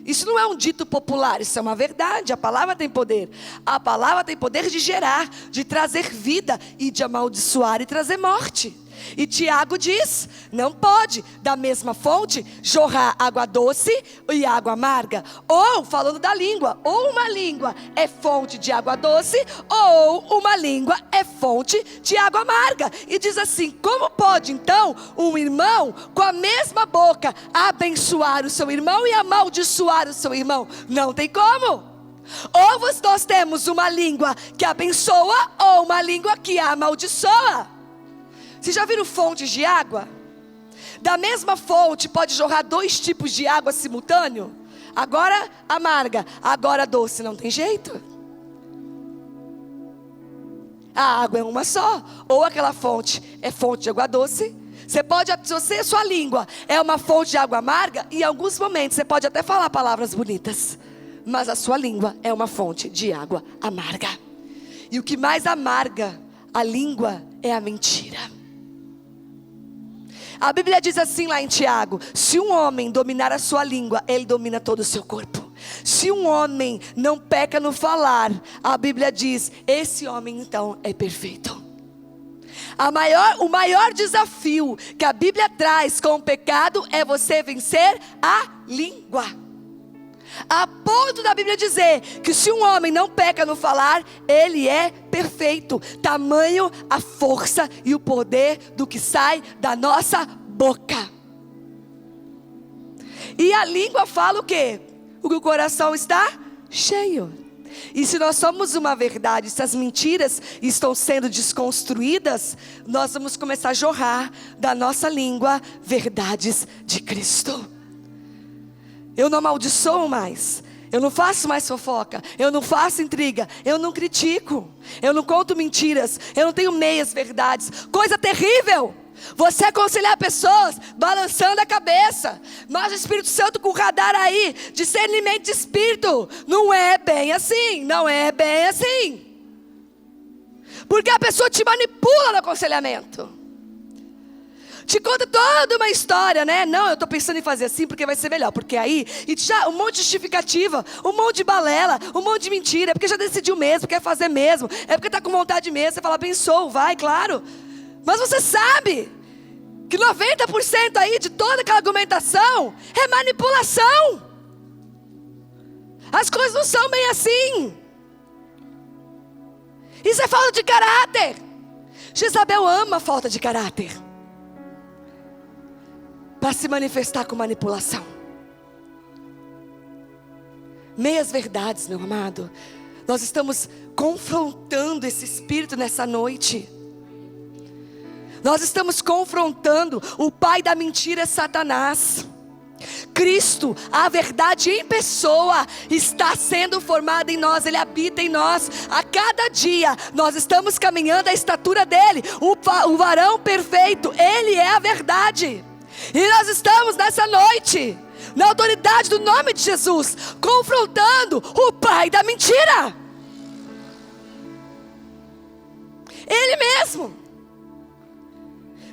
Isso não é um dito popular, isso é uma verdade. A palavra tem poder. A palavra tem poder de gerar, de trazer vida e de amaldiçoar e trazer morte. E Tiago diz, não pode da mesma fonte jorrar água doce e água amarga. Ou, falando da língua, ou uma língua é fonte de água doce, ou uma língua é fonte de água amarga. E diz assim, como pode então um irmão com a mesma boca abençoar o seu irmão e amaldiçoar o seu irmão? Não tem como. Ou nós temos uma língua que abençoa, ou uma língua que amaldiçoa. Vocês já viram fontes de água? Da mesma fonte pode jorrar 2 tipos de água simultâneo? Agora amarga, agora doce, não tem jeito. A água é uma só. Ou aquela fonte é fonte de água doce. Você pode, se você, sua língua é uma fonte de água amarga, em alguns momentos você pode até falar palavras bonitas, mas a sua língua é uma fonte de água amarga. E o que mais amarga a língua é a mentira. A Bíblia diz assim lá em Tiago, se um homem dominar a sua língua, ele domina todo o seu corpo. Se um homem não peca no falar, a Bíblia diz, esse homem então é perfeito. O maior desafio que a Bíblia traz com o pecado é você vencer a língua. A ponto da Bíblia dizer que se um homem não peca no falar, ele é perfeito. Tamanho a força e o poder do que sai da nossa boca. E a língua fala o quê? O que o coração está cheio. E se nós somos uma verdade, se as mentiras estão sendo desconstruídas, nós vamos começar a jorrar da nossa língua verdades de Cristo. Eu não amaldiçoo mais, eu não faço mais fofoca, eu não faço intriga, eu não critico, eu não conto mentiras, eu não tenho meias verdades. Coisa terrível, você aconselhar pessoas balançando a cabeça, mas o Espírito Santo com o radar aí, discernimento de espírito, não é bem assim, não é bem assim. Porque a pessoa te manipula no aconselhamento. Te conta toda uma história, né? Não, eu estou pensando em fazer assim porque vai ser melhor. Porque aí, e já um monte de justificativa, um monte de balela, um monte de mentira. É porque já decidiu mesmo, quer fazer mesmo. É porque está com vontade mesmo. Você fala, pensou, vai, claro. Mas você sabe que 90% aí de toda aquela argumentação é manipulação. As coisas não são bem assim. Isso é falta de caráter. Jezabel ama a falta de caráter para se manifestar com manipulação. Meias verdades, meu amado. Nós estamos confrontando esse espírito nessa noite. Nós estamos confrontando o pai da mentira, é Satanás. Cristo, a verdade em pessoa, está sendo formada em nós, Ele habita em nós. A cada dia nós estamos caminhando à estatura dEle, o varão perfeito, Ele é a verdade. E nós estamos nessa noite, na autoridade do nome de Jesus, confrontando o pai da mentira. Ele mesmo,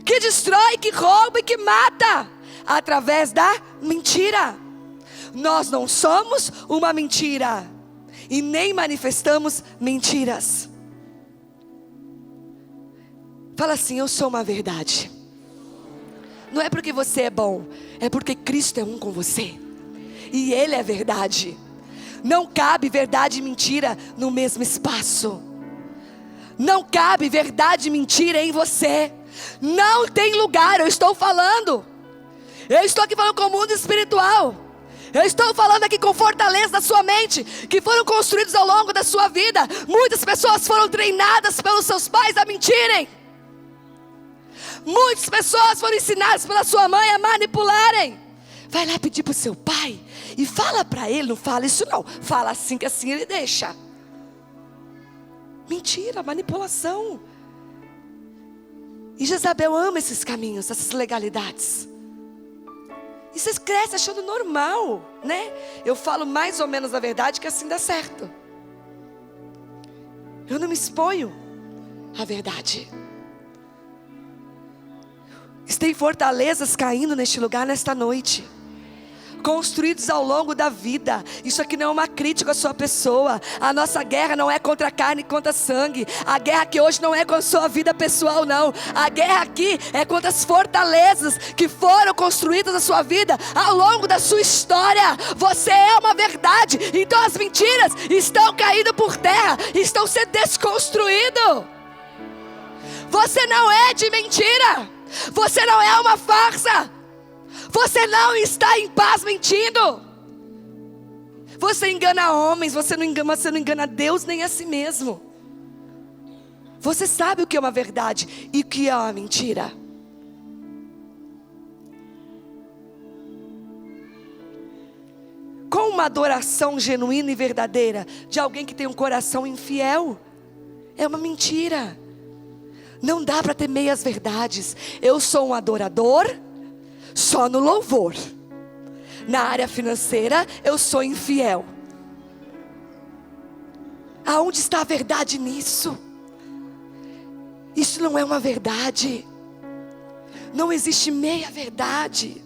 que destrói, que rouba e que mata, através da mentira. Nós não somos uma mentira, e nem manifestamos mentiras. Fala assim, eu sou uma verdade. Não é porque você é bom, é porque Cristo é um com você, e Ele é verdade. Não cabe verdade e mentira no mesmo espaço. Não cabe verdade e mentira em você. Não tem lugar, eu estou falando. Eu estou aqui falando com o mundo espiritual. Eu estou falando aqui com fortaleza da sua mente, que foram construídos ao longo da sua vida. Muitas pessoas foram treinadas pelos seus pais a mentirem. Muitas pessoas foram ensinadas pela sua mãe a manipularem. Vai lá pedir para o seu pai e fala para ele, não fala isso não. Fala assim que assim ele deixa. Mentira, manipulação. E Jezabel ama esses caminhos, essas legalidades. E vocês crescem achando normal, né? Eu falo mais ou menos a verdade que assim dá certo. Eu não me exponho à verdade. Tem fortalezas caindo neste lugar nesta noite, construídos ao longo da vida. Isso aqui não é uma crítica à sua pessoa. A nossa guerra não é contra a carne e contra sangue. A guerra aqui hoje não é contra a sua vida pessoal, não. A guerra aqui é contra as fortalezas que foram construídas na sua vida ao longo da sua história. Você é uma verdade, então as mentiras estão caindo por terra, estão sendo desconstruídas. Você não é de mentira, você não é uma farsa. Você não está em paz mentindo. Você engana homens, você não engana Deus nem a si mesmo. Você sabe o que é uma verdade e o que é uma mentira. Com uma adoração genuína e verdadeira de alguém que tem um coração infiel, é uma mentira. Não dá para ter meias verdades. Eu sou um adorador só no louvor. Na área financeira eu sou infiel. Aonde está a verdade nisso? Isso não é uma verdade. Não existe meia verdade.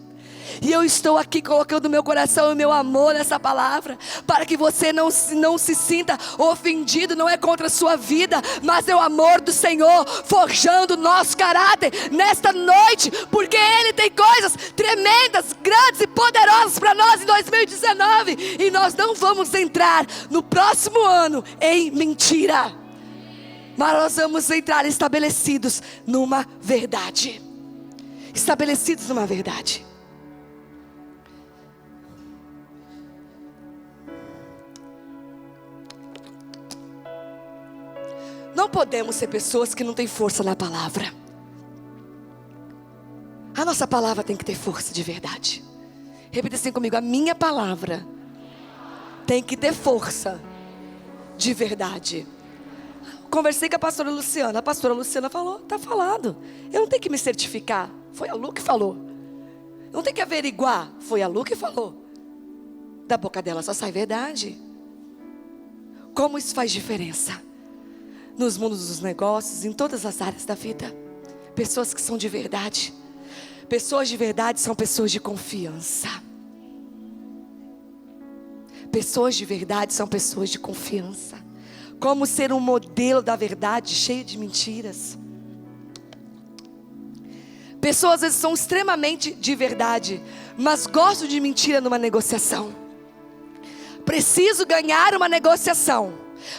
E eu estou aqui colocando meu coração e meu amor nessa palavra, para que você não se sinta ofendido. Não é contra a sua vida, mas é o amor do Senhor forjando o nosso caráter nesta noite, porque Ele tem coisas tremendas, grandes e poderosas para nós em 2019. E nós não vamos entrar no próximo ano em mentira, mas nós vamos entrar estabelecidos numa verdade. Estabelecidos numa verdade. Não podemos ser pessoas que não têm força na palavra. A nossa palavra tem que ter força de verdade. Repita assim comigo: a minha palavra tem que ter força de verdade. Conversei com a pastora Luciana. A pastora Luciana falou: está falado. Eu não tenho que me certificar. Foi a Lu que falou. Não tem que averiguar. Foi a Lu que falou. Da boca dela só sai verdade. Como isso faz diferença nos mundos dos negócios, em todas as áreas da vida. Pessoas que são de verdade. Pessoas de verdade são pessoas de confiança. Pessoas de verdade são pessoas de confiança. Como ser um modelo da verdade cheio de mentiras. Pessoas às vezes são extremamente de verdade, mas gostam de mentira numa negociação. Preciso ganhar uma negociação.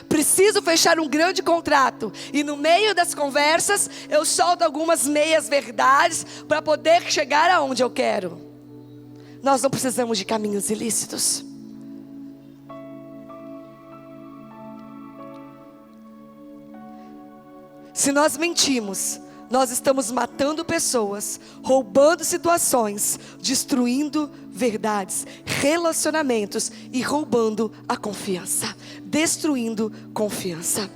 Preciso fechar um grande contrato. E no meio das conversas eu solto algumas meias verdades para poder chegar aonde eu quero. Nós não precisamos de caminhos ilícitos. Se nós mentimos, nós estamos matando pessoas, roubando situações, destruindo verdades, relacionamentos e roubando a confiança, destruindo confiança.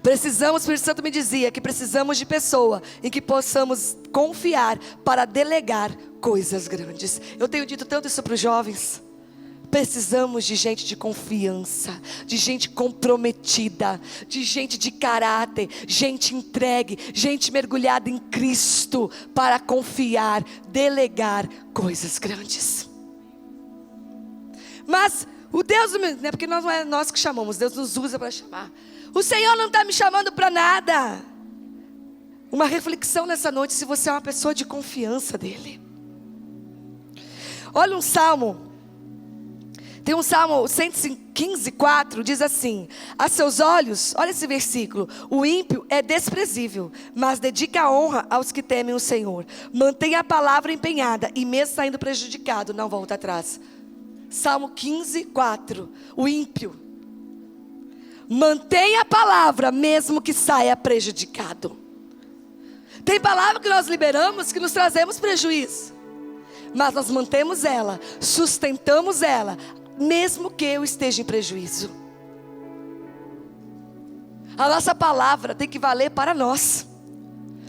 Precisamos, o Espírito Santo me dizia que precisamos de pessoa em que possamos confiar para delegar coisas grandes. Eu tenho dito tanto isso para os jovens. Precisamos de gente de confiança, de gente comprometida, de gente de caráter, gente entregue, gente mergulhada em Cristo para confiar, delegar coisas grandes. Mas o Deus, né, porque não é nós que chamamos, Deus nos usa para chamar. O Senhor não está me chamando para nada. Uma reflexão nessa noite, se você é uma pessoa de confiança dEle. Olha um salmo. Tem um Salmo 115:4, diz assim: a seus olhos, olha esse versículo, o ímpio é desprezível, mas dedica a honra aos que temem o Senhor. Mantém a palavra empenhada e mesmo saindo prejudicado, não volta atrás. Salmo 15:4, o ímpio mantém a palavra mesmo que saia prejudicado. Tem palavra que nós liberamos que nos trazemos prejuízo, mas nós mantemos ela, sustentamos ela, mesmo que eu esteja em prejuízo. A nossa palavra tem que valer para nós.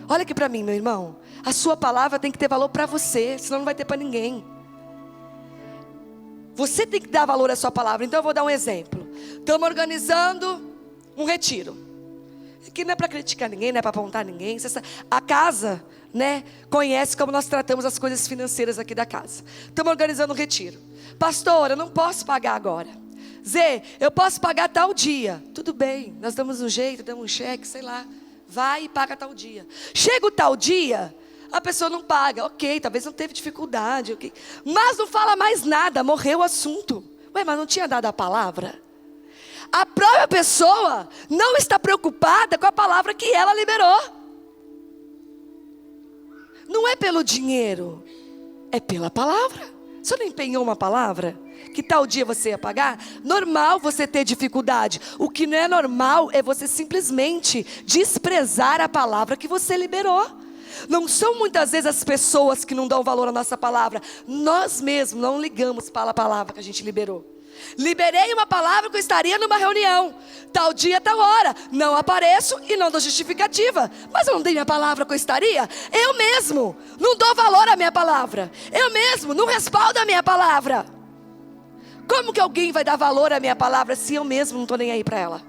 Olha aqui para mim, meu irmão. A sua palavra tem que ter valor para você, senão não vai ter para ninguém. Você tem que dar valor à sua palavra. Então eu vou dar um exemplo. Estamos organizando um retiro. Aqui não é para criticar ninguém, não é para apontar ninguém. A casa, né, conhece como nós tratamos as coisas financeiras aqui da casa. Estamos organizando um retiro. Pastor, eu não posso pagar agora. Zé, eu posso pagar tal dia. Tudo bem, nós damos um jeito, damos um cheque, sei lá. Vai e paga tal dia. Chega o tal dia, a pessoa não paga. Ok, talvez não teve dificuldade, ok. Mas não fala mais nada, morreu o assunto. Ué, mas não tinha dado a palavra? A própria pessoa não está preocupada com a palavra que ela liberou. Não é pelo dinheiro, é pela palavra. Você não empenhou uma palavra? Que tal dia você ia pagar? Normal você ter dificuldade. O que não é normal é você simplesmente desprezar a palavra que você liberou. Não são muitas vezes as pessoas que não dão valor à nossa palavra. Nós mesmos não ligamos para a palavra que a gente liberou. Liberei uma palavra que eu estaria numa reunião. Tal dia, tal hora. Não apareço e não dou justificativa. Mas eu não dei minha palavra que eu estaria? Eu mesmo não dou valor à minha palavra. Eu mesmo não respaldo a minha palavra. Como que alguém vai dar valor à minha palavra se eu mesmo não estou nem aí para ela?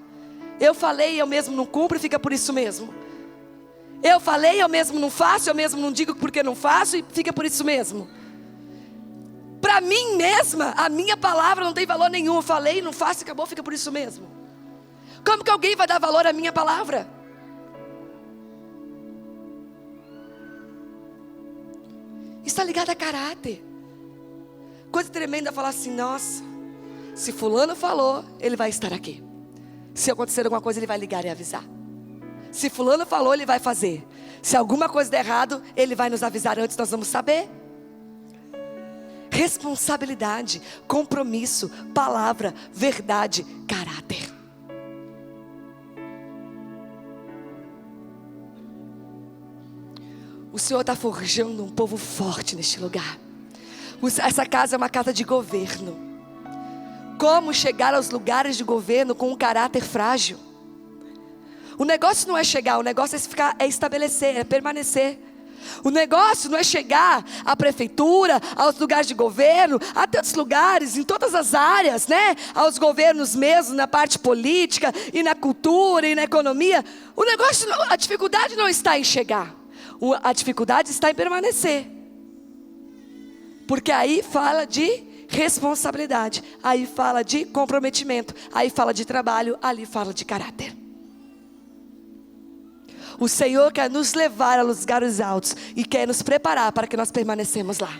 Eu falei e eu mesmo não cumpro e fica por isso mesmo. Eu falei, eu mesmo não faço, eu mesmo não digo porque não faço e fica por isso mesmo. Para mim mesma, a minha palavra não tem valor nenhum. Eu falei, não faço e acabou, fica por isso mesmo. Como que alguém vai dar valor à minha palavra? Está ligado a caráter. Coisa tremenda falar assim, nossa, se fulano falou, ele vai estar aqui. Se acontecer alguma coisa, ele vai ligar e avisar. Se fulano falou, ele vai fazer. Se alguma coisa der errado, ele vai nos avisar antes, nós vamos saber. Responsabilidade, compromisso, palavra, verdade, caráter. O Senhor está forjando um povo forte neste lugar. Essa casa é uma casa de governo. Como chegar aos lugares de governo com um caráter frágil? O negócio não é chegar, o negócio é estabelecer, é permanecer. O negócio não é chegar à prefeitura, aos lugares de governo, a tantos lugares, em todas as áreas, né? Aos governos mesmo, na parte política, e na cultura, e na economia. O negócio, a dificuldade não está em chegar. A dificuldade está em permanecer. Porque aí fala de responsabilidade, aí fala de comprometimento, aí fala de trabalho, ali fala de caráter. O Senhor quer nos levar a lugares altos e quer nos preparar para que nós permanecemos lá.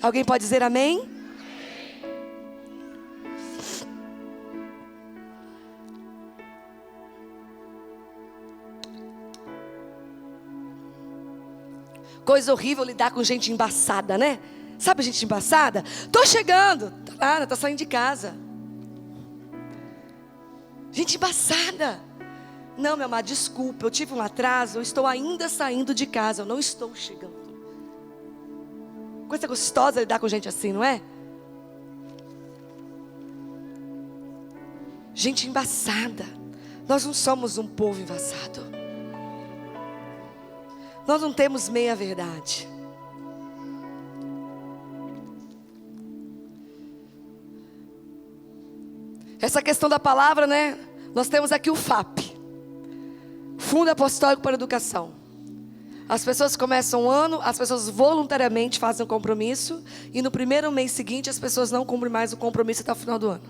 Alguém pode dizer amém? Coisa horrível lidar com gente embaçada, né? Sabe gente embaçada? Tô chegando. Tá nada, tá saindo de casa. Gente embaçada. Não, meu amado, desculpa, eu tive um atraso, eu estou ainda saindo de casa, eu não estou chegando. Coisa gostosa lidar com gente assim, não é? Gente embaçada. Nós não somos um povo embaçado. Nós não temos meia verdade. Essa questão da palavra, né? Nós temos aqui o FAP. Fundo Apostólico para a Educação. As pessoas começam o ano, as pessoas voluntariamente fazem um compromisso, e no primeiro mês seguinte as pessoas não cumprem mais o compromisso até o final do ano.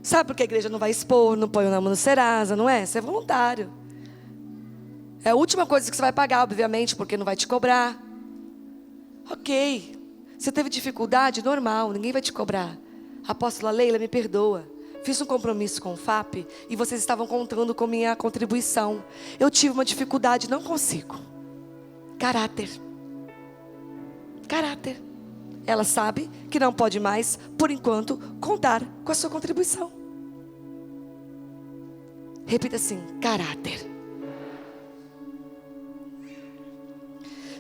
Sabe por que a igreja não vai expor, não põe o nome no Serasa, não é? Isso é voluntário. É a última coisa que você vai pagar, obviamente, porque não vai te cobrar. Ok, você teve dificuldade, normal, ninguém vai te cobrar. Apóstola Leila, me perdoa. Fiz um compromisso com o FAP e vocês estavam contando com minha contribuição. Eu tive uma dificuldade, não consigo. Caráter. Caráter. Ela sabe que não pode mais, por enquanto, contar com a sua contribuição. Repita assim, caráter.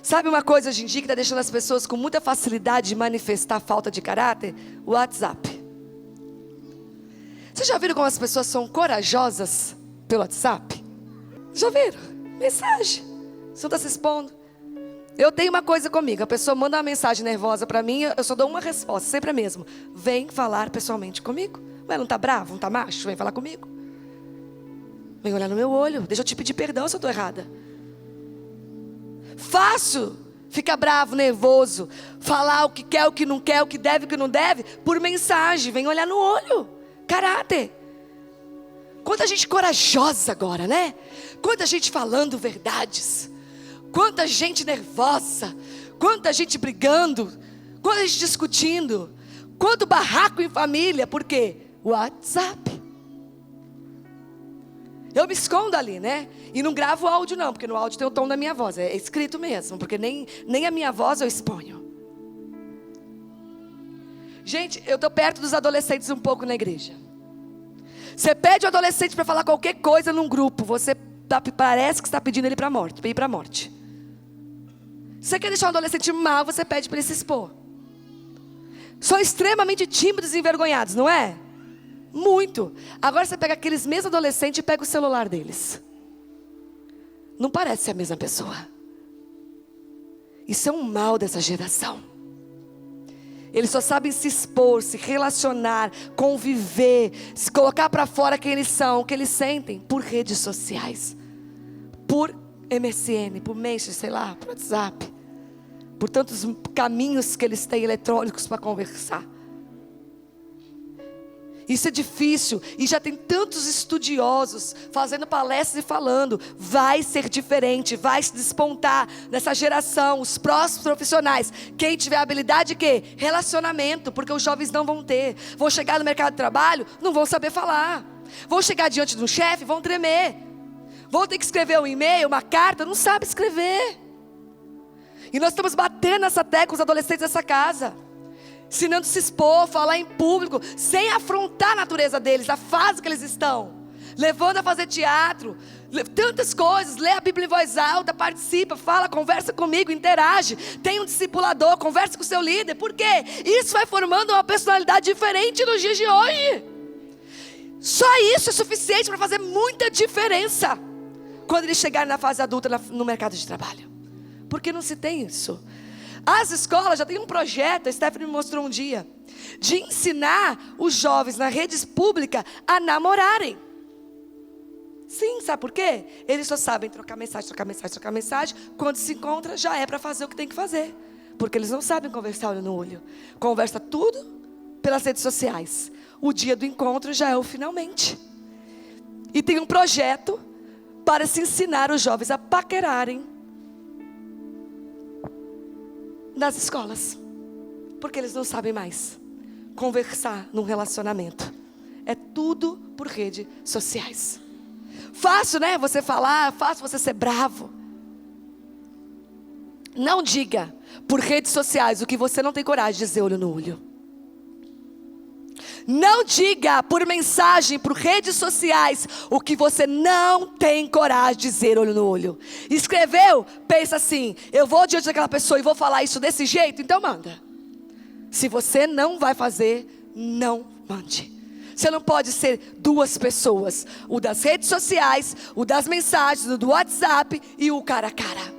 Sabe uma coisa hoje em dia que está deixando as pessoas com muita facilidade de manifestar falta de caráter? O WhatsApp. Vocês já viram como as pessoas são corajosas pelo WhatsApp? Já viram? Mensagem. Você não está se expondo. Eu tenho uma coisa comigo. A pessoa manda uma mensagem nervosa para mim, eu só dou uma resposta, sempre a mesma. Vem falar pessoalmente comigo. Ué, não está bravo? Não está macho? Vem falar comigo. Vem olhar no meu olho. Deixa eu te pedir perdão se eu estou errada. Fácil ficar bravo, nervoso. Falar o que quer, o que não quer, o que deve, o que não deve. Por mensagem. Vem olhar no olho. Caráter. Quanta gente corajosa agora, né? Quanta gente falando verdades. Quanta gente nervosa. Quanta gente brigando. Quanta gente discutindo. Quanto barraco em família. Por quê? WhatsApp. Eu me escondo ali, né? E não gravo áudio não, porque no áudio tem o tom da minha voz. É escrito mesmo, porque nem a minha voz eu exponho. Gente, eu estou perto dos adolescentes um pouco na igreja. Você pede o adolescente para falar qualquer coisa num grupo, parece que está pedindo ele para ir para a morte. Você quer deixar um adolescente mal, você pede para ele se expor. São extremamente tímidos e envergonhados, não é? Muito. Agora você pega aqueles mesmos adolescentes e pega o celular deles. Não parece ser a mesma pessoa. Isso é um mal dessa geração. Eles só sabem se expor, se relacionar, conviver, se colocar para fora quem eles são, o que eles sentem, por redes sociais, por MSN, por Messenger, sei lá, por WhatsApp, por tantos caminhos que eles têm eletrônicos para conversar. Isso é difícil, e já tem tantos estudiosos fazendo palestras e falando, vai ser diferente, vai se despontar nessa geração, os próximos profissionais. Quem tiver habilidade de quê? Relacionamento, porque os jovens não vão ter. Vão chegar no mercado de trabalho, não vão saber falar. Vão chegar diante de um chefe, vão tremer. Vão ter que escrever um e-mail, uma carta, não sabe escrever. E nós estamos batendo nessa tecla com os adolescentes dessa casa, ensinando a se expor, falar em público, sem afrontar a natureza deles, a fase que eles estão, levando a fazer teatro, tantas coisas, lê a Bíblia em voz alta, participa, fala, conversa comigo, interage, tem um discipulador, conversa com o seu líder. Por quê? Isso vai formando uma personalidade diferente nos dias de hoje. Só isso é suficiente para fazer muita diferença quando eles chegarem na fase adulta no mercado de trabalho. Porque não se tem isso. As escolas já têm um projeto, a Stephanie me mostrou um dia, de ensinar os jovens na rede pública a namorarem. Sim, sabe por quê? Eles só sabem trocar mensagem. Quando se encontra, já é para fazer o que tem que fazer. Porque eles não sabem conversar olho no olho. Conversa tudo pelas redes sociais. O dia do encontro já é o finalmente. E tem um projeto para se ensinar os jovens a paquerarem nas escolas, porque eles não sabem mais conversar num relacionamento. É tudo por redes sociais. Fácil, né? Você falar, fácil você ser bravo. Não diga por redes sociais o que você não tem coragem de dizer olho no olho. Não diga por mensagem, por redes sociais, o que você não tem coragem de dizer olho no olho. Escreveu? Pensa assim, eu vou diante daquela pessoa e vou falar isso desse jeito? Então manda. Se você não vai fazer, não mande. Você não pode ser duas pessoas. O das redes sociais, o das mensagens, o do WhatsApp e o cara a cara.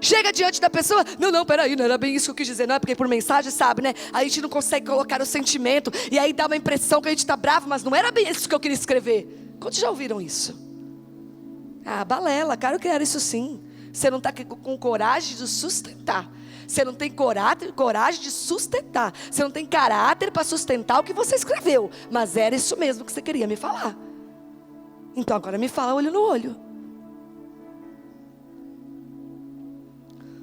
Chega diante da pessoa, não, peraí, não era bem isso que eu quis dizer, não é porque por mensagem, sabe, né? A gente não consegue colocar o sentimento, e aí dá uma impressão que a gente está bravo, mas não era bem isso que eu queria escrever. Quantos já ouviram isso? Ah, balela, claro que era isso sim. Você não está com coragem de sustentar. Você não tem coragem de sustentar. Você não tem caráter para sustentar o que você escreveu. Mas era isso mesmo que você queria me falar. Então agora me fala olho no olho.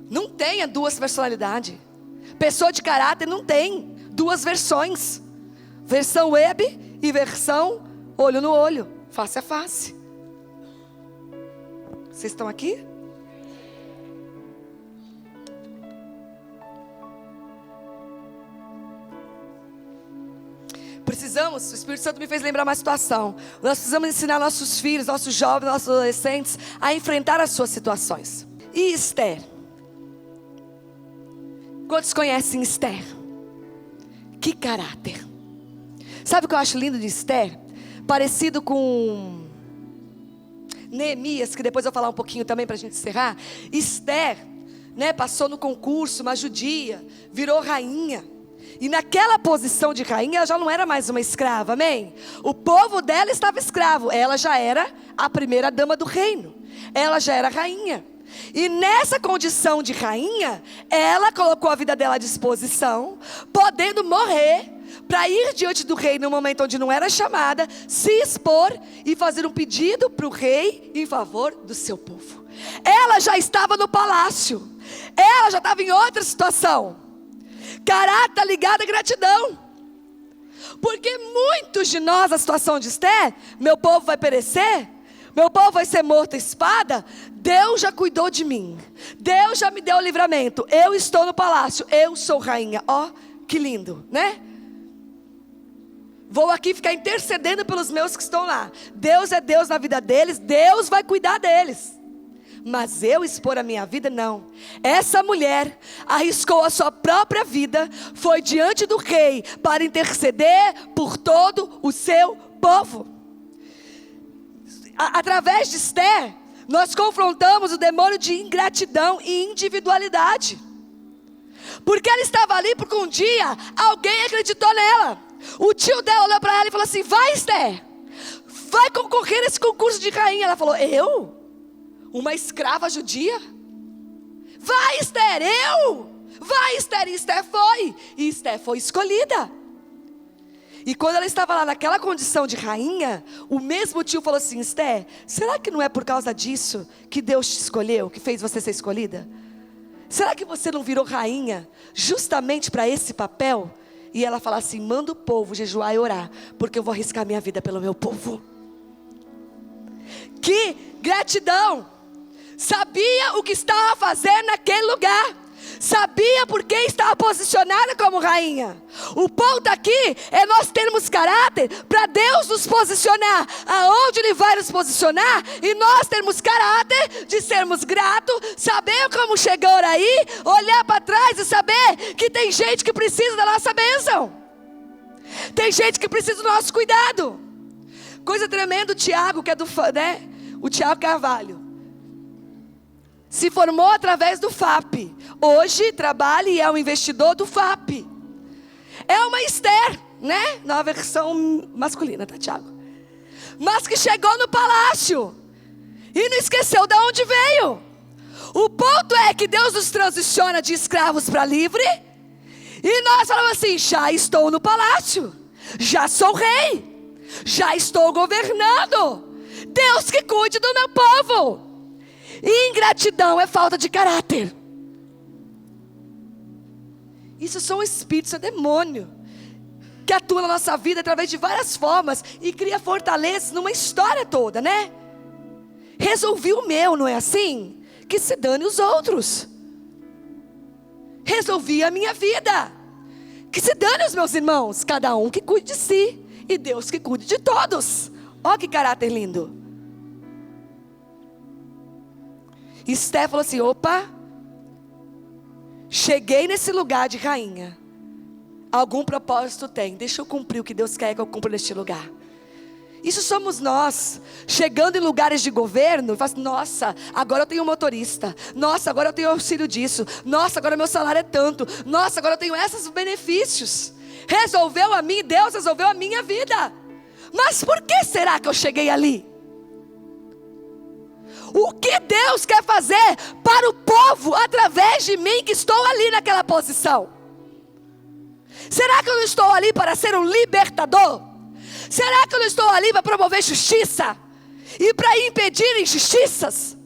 Não tenha duas personalidades. Pessoa de caráter não tem duas versões. Versão web e versão olho no olho, face a face. Vocês estão aqui? Precisamos, o Espírito Santo me fez lembrar uma situação. Nós precisamos ensinar nossos filhos, nossos jovens, nossos adolescentes a enfrentar as suas situações. E Esther? Quantos conhecem Esther? Que caráter. Sabe o que eu acho lindo de Esther? Parecido com Neemias, que depois eu vou falar um pouquinho também para a gente encerrar. Esther, né, passou no concurso, uma judia, virou rainha. E naquela posição de rainha, ela já não era mais uma escrava, amém? O povo dela estava escravo, ela já era a primeira dama do reino. Ela já era rainha. E nessa condição de rainha, ela colocou a vida dela à disposição, podendo morrer, para ir diante do rei no momento onde não era chamada, se expor e fazer um pedido para o rei em favor do seu povo. Ela já estava no palácio, ela já estava em outra situação. Caráter ligado à gratidão. Porque muitos de nós, a situação de Esther, meu povo vai perecer, meu povo vai ser morto à espada. Deus já cuidou de mim, Deus já me deu o livramento, eu estou no palácio, eu sou rainha. Ó, que lindo, né? Vou aqui ficar intercedendo pelos meus que estão lá. Deus é Deus na vida deles, Deus vai cuidar deles. Mas eu expor a minha vida, não. Essa mulher arriscou a sua própria vida, foi diante do rei para interceder por todo o seu povo. Através de Esther, nós confrontamos o demônio de ingratidão e individualidade. Porque ela estava ali porque um dia alguém acreditou nela. O tio dela olhou para ela e falou assim: vai, Esther, vai concorrer nesse concurso de rainha. Ela falou: eu? Uma escrava judia? Vai, Esther, eu? Vai, Esther. E Esther foi. E Esther foi escolhida. E quando ela estava lá naquela condição de rainha, o mesmo tio falou assim: Esther, será que não é por causa disso que Deus te escolheu, que fez você ser escolhida? Será que você não virou rainha justamente para esse papel? E ela fala assim: manda o povo jejuar e orar, porque eu vou arriscar minha vida pelo meu povo. Que gratidão! Sabia o que estava fazendo naquele lugar. Sabia por que estava posicionada como rainha. O ponto aqui é nós termos caráter para Deus nos posicionar aonde Ele vai nos posicionar, e nós termos caráter de sermos gratos, saber como chegar aí, olhar para trás e saber que tem gente que precisa da nossa bênção, tem gente que precisa do nosso cuidado. Coisa tremenda, o Tiago, que é do o Tiago Carvalho, se formou através do FAP. Hoje trabalha e é um investidor do FAP. É uma Esther, né? Na versão masculina, tá, Tiago? Mas que chegou no palácio e não esqueceu de onde veio. O ponto é que Deus nos transiciona de escravos para livre. E nós falamos assim: já estou no palácio, já sou rei, já estou governando. Deus que cuide do meu povo. E ingratidão é falta de caráter. Isso são espíritos, é demônio, que atua na nossa vida através de várias formas e cria fortalezas numa história toda, né? Resolvi o meu, não é assim? Que se dane os outros. Resolvi a minha vida, que se dane os meus irmãos. Cada um que cuide de si, e Deus que cuide de todos. Olha que caráter lindo. Esther falou assim: opa, cheguei nesse lugar de rainha, algum propósito tem, deixa eu cumprir o que Deus quer que eu cumpra neste lugar. Isso somos nós, chegando em lugares de governo, e fala assim: nossa, agora eu tenho motorista, nossa, agora eu tenho auxílio disso, nossa, agora meu salário é tanto, nossa, agora eu tenho esses benefícios. Resolveu a mim, Deus resolveu a minha vida. Mas por que será que eu cheguei ali? O que Deus quer fazer para o povo através de mim que estou ali naquela posição? Será que eu não estou ali para ser um libertador? Será que eu não estou ali para promover justiça e para impedir injustiças?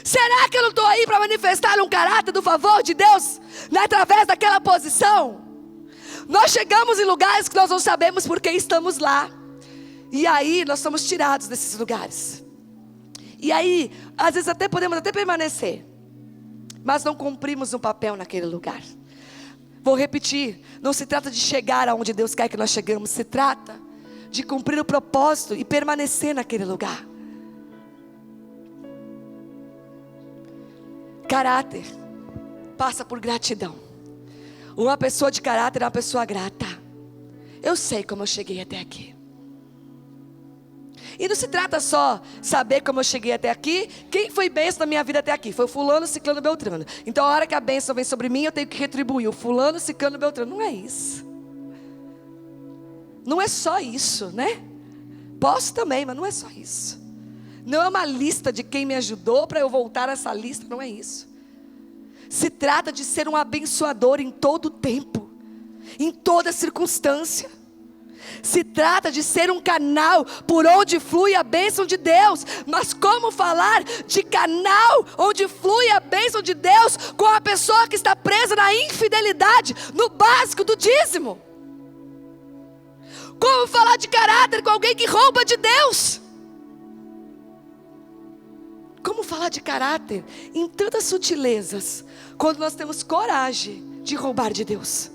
Será que eu não estou aí para manifestar um caráter do favor de Deus através daquela posição? Nós chegamos em lugares que nós não sabemos por que estamos lá, e aí nós somos tirados desses lugares. E aí, às vezes podemos até permanecer, mas não cumprimos um papel naquele lugar. Vou repetir, não se trata de chegar aonde Deus quer que nós chegamos, se trata de cumprir o propósito e permanecer naquele lugar. Caráter passa por gratidão. Uma pessoa de caráter é uma pessoa grata. Eu sei como eu cheguei até aqui. E não se trata só saber como eu cheguei até aqui. Quem foi bênção na minha vida até aqui? Foi o fulano, ciclano, beltrano. Então a hora que a bênção vem sobre mim, eu tenho que retribuir o fulano, ciclano, beltrano. Não é isso. Não é só isso, né? Posso também, mas não é só isso. Não é uma lista de quem me ajudou para eu voltar a essa lista. Não é isso. Se trata de ser um abençoador em todo o tempo, em toda circunstância. Se trata de ser um canal por onde flui a bênção de Deus. Mas como falar de canal onde flui a bênção de Deus com a pessoa que está presa na infidelidade, no básico do dízimo? Como falar de caráter com alguém que rouba de Deus? Como falar de caráter em tantas sutilezas, quando nós temos coragem de roubar de Deus?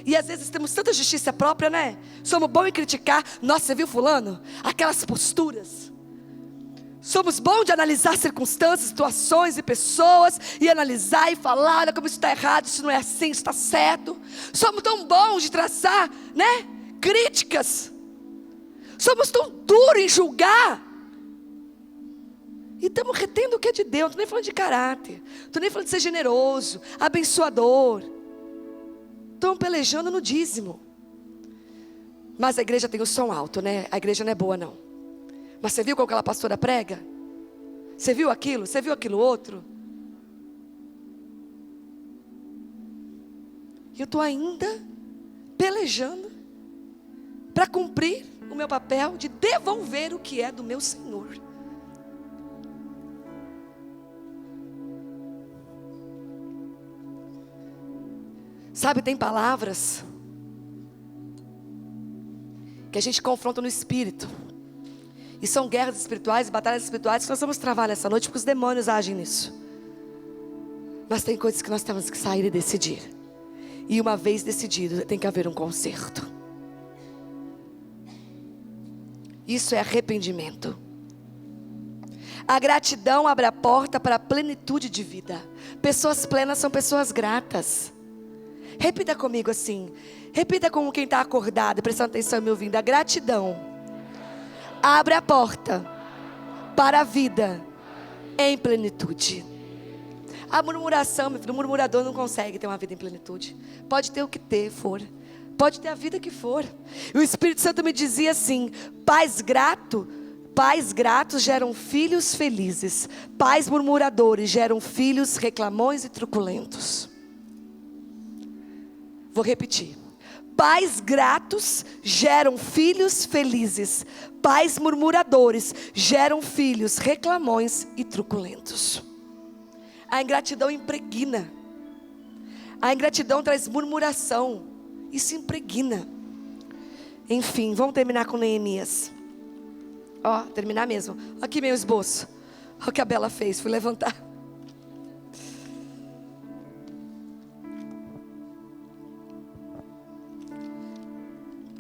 E às vezes temos tanta justiça própria, né? Somos bons em criticar. Nossa, você viu fulano? Aquelas posturas. Somos bons de analisar circunstâncias, situações e pessoas, e analisar e falar: olha como isso está errado, isso não é assim, isso está certo. Somos tão bons de traçar, né, críticas. Somos tão duros em julgar. E estamos retendo o que é de Deus. Não estou nem falando de caráter. Estou nem falando de ser generoso, abençoador. Estamos pelejando no dízimo. Mas a igreja tem o som alto, né? A igreja não é boa, não. Mas você viu como aquela pastora prega? Você viu aquilo? Você viu aquilo outro? E eu estou ainda pelejando para cumprir o meu papel de devolver o que é do meu Senhor. Sabe, tem palavras que a gente confronta no espírito. E são guerras espirituais, batalhas espirituais que nós vamos travar nessa noite, porque os demônios agem nisso. Mas tem coisas que nós temos que sair e decidir. E uma vez decidido, tem que haver um conserto. Isso é arrependimento. A gratidão abre a porta para a plenitude de vida. Pessoas plenas são pessoas gratas. Repita comigo assim. Repita como quem está acordado, prestando atenção e me ouvindo. A gratidão abre a porta para a vida em plenitude. A murmuração, meu filho, o murmurador não consegue ter uma vida em plenitude. Pode ter o que for. Pode ter a vida que for. E o Espírito Santo me dizia assim: pais gratos geram filhos felizes. Pais murmuradores geram filhos reclamões e truculentos. Vou repetir. Pais gratos geram filhos felizes. Pais murmuradores geram filhos reclamões e truculentos. A ingratidão impregna. A ingratidão traz murmuração. Isso impregna. Enfim, vamos terminar com Neemias. Ó, terminar mesmo. Aqui meu esboço. Olha o que a Bela fez, fui levantar.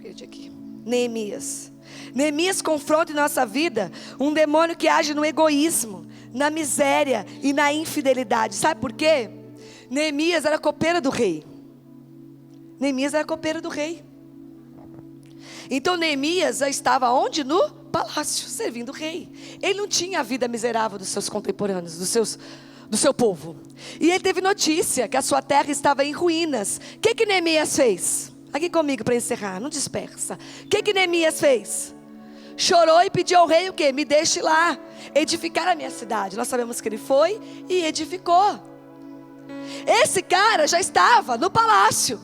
Perdi aqui. Neemias. Neemias confronta em nossa vida um demônio que age no egoísmo, na miséria e na infidelidade. Sabe por quê? Neemias era copeiro do rei. Neemias era copeiro do rei. Então Neemias já estava onde? No palácio, servindo o rei. Ele não tinha a vida miserável dos seus contemporâneos, do seu povo. E ele teve notícia que a sua terra estava em ruínas. O que Neemias fez? Aqui comigo para encerrar, não dispersa. O que Neemias fez? Chorou e pediu ao rei o quê? Me deixe lá, edificar a minha cidade. Nós sabemos que ele foi e edificou. Esse cara já estava no palácio.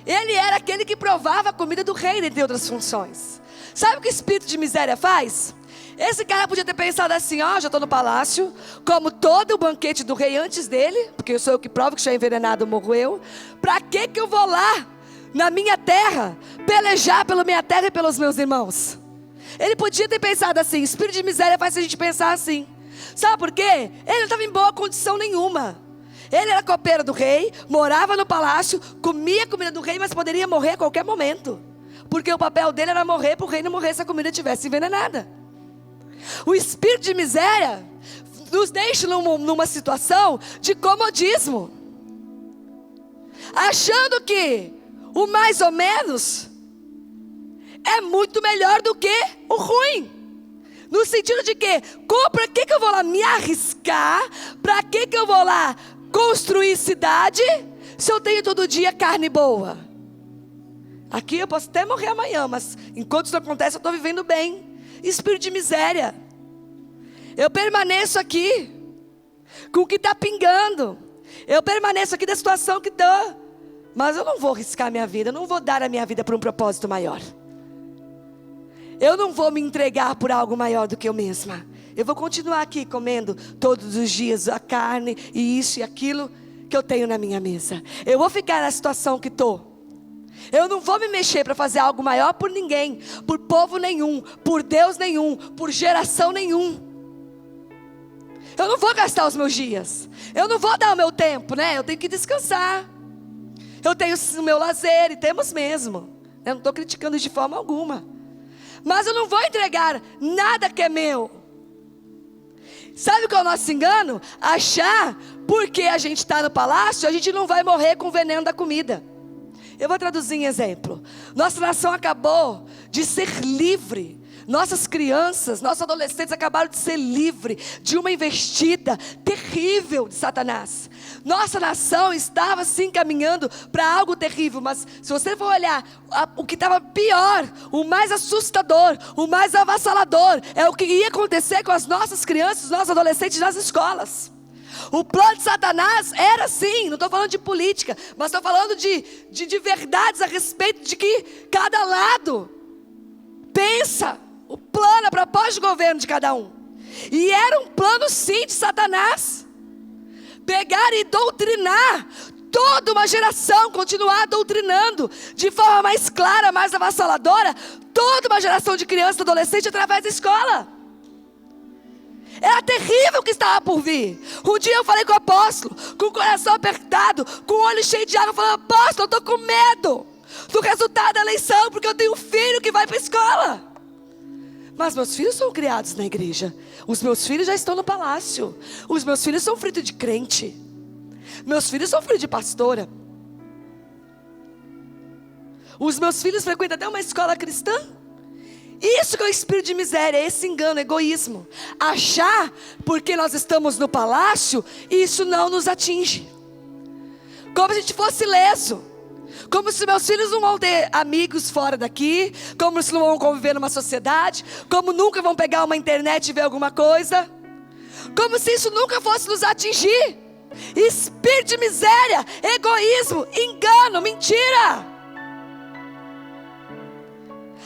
Ele era aquele que provava a comida do rei, entre outras funções. Sabe o que o espírito de miséria faz? Esse cara podia ter pensado assim: ó, já estou no palácio, como todo o banquete do rei antes dele, porque eu sou eu que provo que já envenenado morreu. Para que eu vou lá, na minha terra, pelejar pela minha terra e pelos meus irmãos? Ele podia ter pensado assim. Espírito de miséria faz a gente pensar assim. Sabe por quê? Ele não estava em boa condição nenhuma. Ele era copeiro do rei, morava no palácio, comia a comida do rei, mas poderia morrer a qualquer momento. Porque o papel dele era morrer para o rei não morrer se a comida estivesse envenenada. O espírito de miséria nos deixa numa situação de comodismo. Achando que o mais ou menos é muito melhor do que o ruim. No sentido de que, para que eu vou lá me arriscar? Para que eu vou lá construir cidade se eu tenho todo dia carne boa? Aqui eu posso até morrer amanhã, mas enquanto isso acontece eu estou vivendo bem. Espírito de miséria. Eu permaneço aqui com o que está pingando. Eu permaneço aqui da situação que estou. Mas eu não vou arriscar minha vida. Eu não vou dar a minha vida para um propósito maior. Eu não vou me entregar por algo maior do que eu mesma. Eu vou continuar aqui comendo todos os dias a carne e isso e aquilo que eu tenho na minha mesa. Eu vou ficar na situação que estou. Eu não vou me mexer para fazer algo maior por ninguém, por povo nenhum, por Deus nenhum, por geração nenhum. Eu não vou gastar os meus dias. Eu não vou dar o meu tempo, né? Eu tenho que descansar. Eu tenho o meu lazer e temos mesmo. Eu não estou criticando de forma alguma. Mas eu não vou entregar nada que é meu. Sabe qual é o nosso engano? Achar, porque a gente está no palácio, a gente não vai morrer com o veneno da comida. Eu vou traduzir em exemplo. Nossa nação acabou de ser livre Nossas crianças, nossos adolescentes acabaram de ser livres de uma investida terrível de Satanás. Nossa nação estava se encaminhando para algo terrível, mas se você for olhar, o que estava pior, o mais assustador, o mais avassalador, é o que ia acontecer com as nossas crianças, os nossos adolescentes nas escolas. O plano de Satanás era assim, não estou falando de política, mas estou falando de verdades a respeito de que cada lado pensa o plano, a proposta de governo de cada um. E era um plano sim de Satanás. Pegar e doutrinar toda uma geração, continuar doutrinando de forma mais clara, mais avassaladora, toda uma geração de criança e adolescente através da escola. Era terrível o que estava por vir. Um dia eu falei com o apóstolo, com o coração apertado, com o olho cheio de água, falando: apóstolo, eu estou com medo do resultado da eleição, porque eu tenho um filho que vai para a escola. Mas meus filhos são criados na igreja. Os meus filhos já estão no palácio. Os meus filhos são filhos de crente. Meus filhos são filhos de pastora. Os meus filhos frequentam até uma escola cristã. Isso que é o espírito de miséria, esse engano, egoísmo. Achar, porque nós estamos no palácio, isso não nos atinge. Como se a gente fosse ileso. Como se meus filhos não vão ter amigos fora daqui. Como se não vão conviver numa sociedade. Como nunca vão pegar uma internet e ver alguma coisa. Como se isso nunca fosse nos atingir. Espírito de miséria, egoísmo, engano, mentira.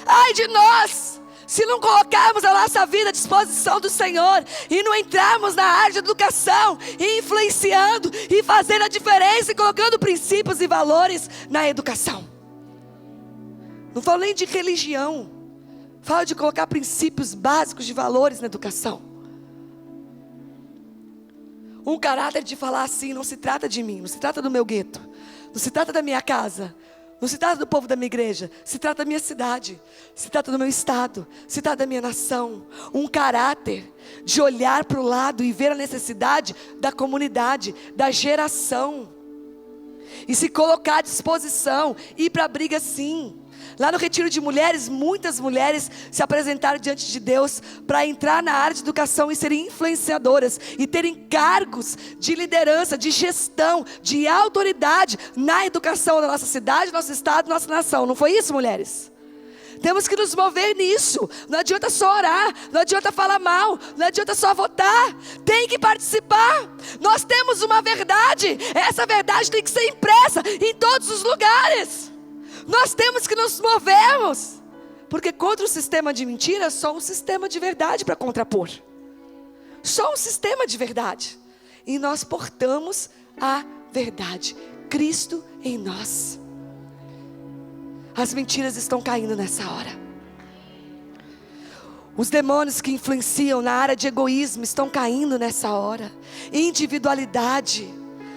Ai de nós, se não colocarmos a nossa vida à disposição do Senhor, e não entrarmos na área de educação, e influenciando, e fazendo a diferença, e colocando princípios e valores na educação. Não falo nem de religião, falo de colocar princípios básicos de valores na educação. Um caráter de falar assim: não se trata de mim, não se trata do meu gueto, não se trata da minha casa, não se trata do povo da minha igreja, se trata da minha cidade, se trata do meu estado, se trata da minha nação. Um caráter de olhar para o lado e ver a necessidade da comunidade, da geração, e se colocar à disposição, ir para a briga sim. Lá no retiro de mulheres, muitas mulheres se apresentaram diante de Deus para entrar na área de educação e serem influenciadoras e terem cargos de liderança, de gestão, de autoridade na educação da nossa cidade, nosso estado, nossa nação. Não foi isso, mulheres? Temos que nos mover nisso. Não adianta só orar, não adianta falar mal, não adianta só votar. Tem que participar. Nós temos uma verdade. Essa verdade tem que ser impressa em todos os lugares. Nós temos que nos movermos, porque contra o sistema de mentira, só um sistema de verdade para contrapor. Só um sistema de verdade. E nós portamos a verdade, Cristo em nós. As mentiras estão caindo nessa hora. Os demônios que influenciam na área de egoísmo estão caindo nessa hora. Individualidade.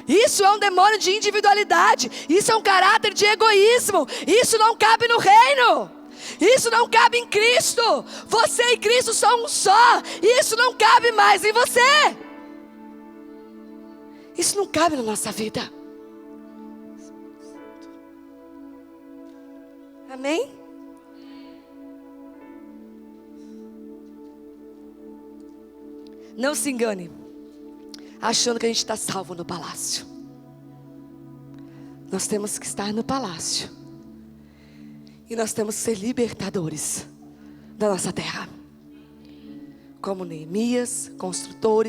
Isso é um demônio de individualidade. Isso é um caráter de egoísmo. Isso não cabe no reino. Isso não cabe em Cristo. Você e Cristo são um só. Isso não cabe mais em você. Isso não cabe na nossa vida. Amém? Não se engane achando que a gente está salvo no palácio. Nós temos que estar no palácio. E nós temos que ser libertadores da nossa terra. Como Neemias, construtor,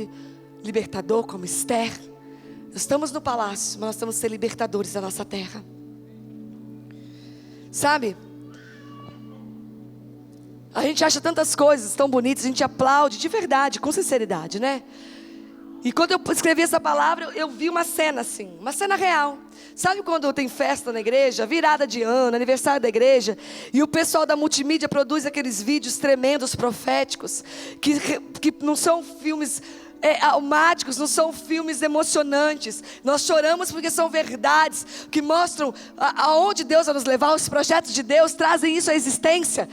libertador como Esther. Nós estamos no palácio, mas nós temos que ser libertadores da nossa terra. Sabe? A gente acha tantas coisas tão bonitas, a gente aplaude de verdade, com sinceridade, né? E quando eu escrevi essa palavra, eu vi uma cena assim, uma cena real. Sabe quando tem festa na igreja, virada de ano, aniversário da igreja, e o pessoal da multimídia produz aqueles vídeos tremendos, proféticos, que não são filmes almáticos, não são filmes emocionantes. Nós choramos porque são verdades que mostram aonde Deus vai nos levar. Os projetos de Deus trazem isso à existência,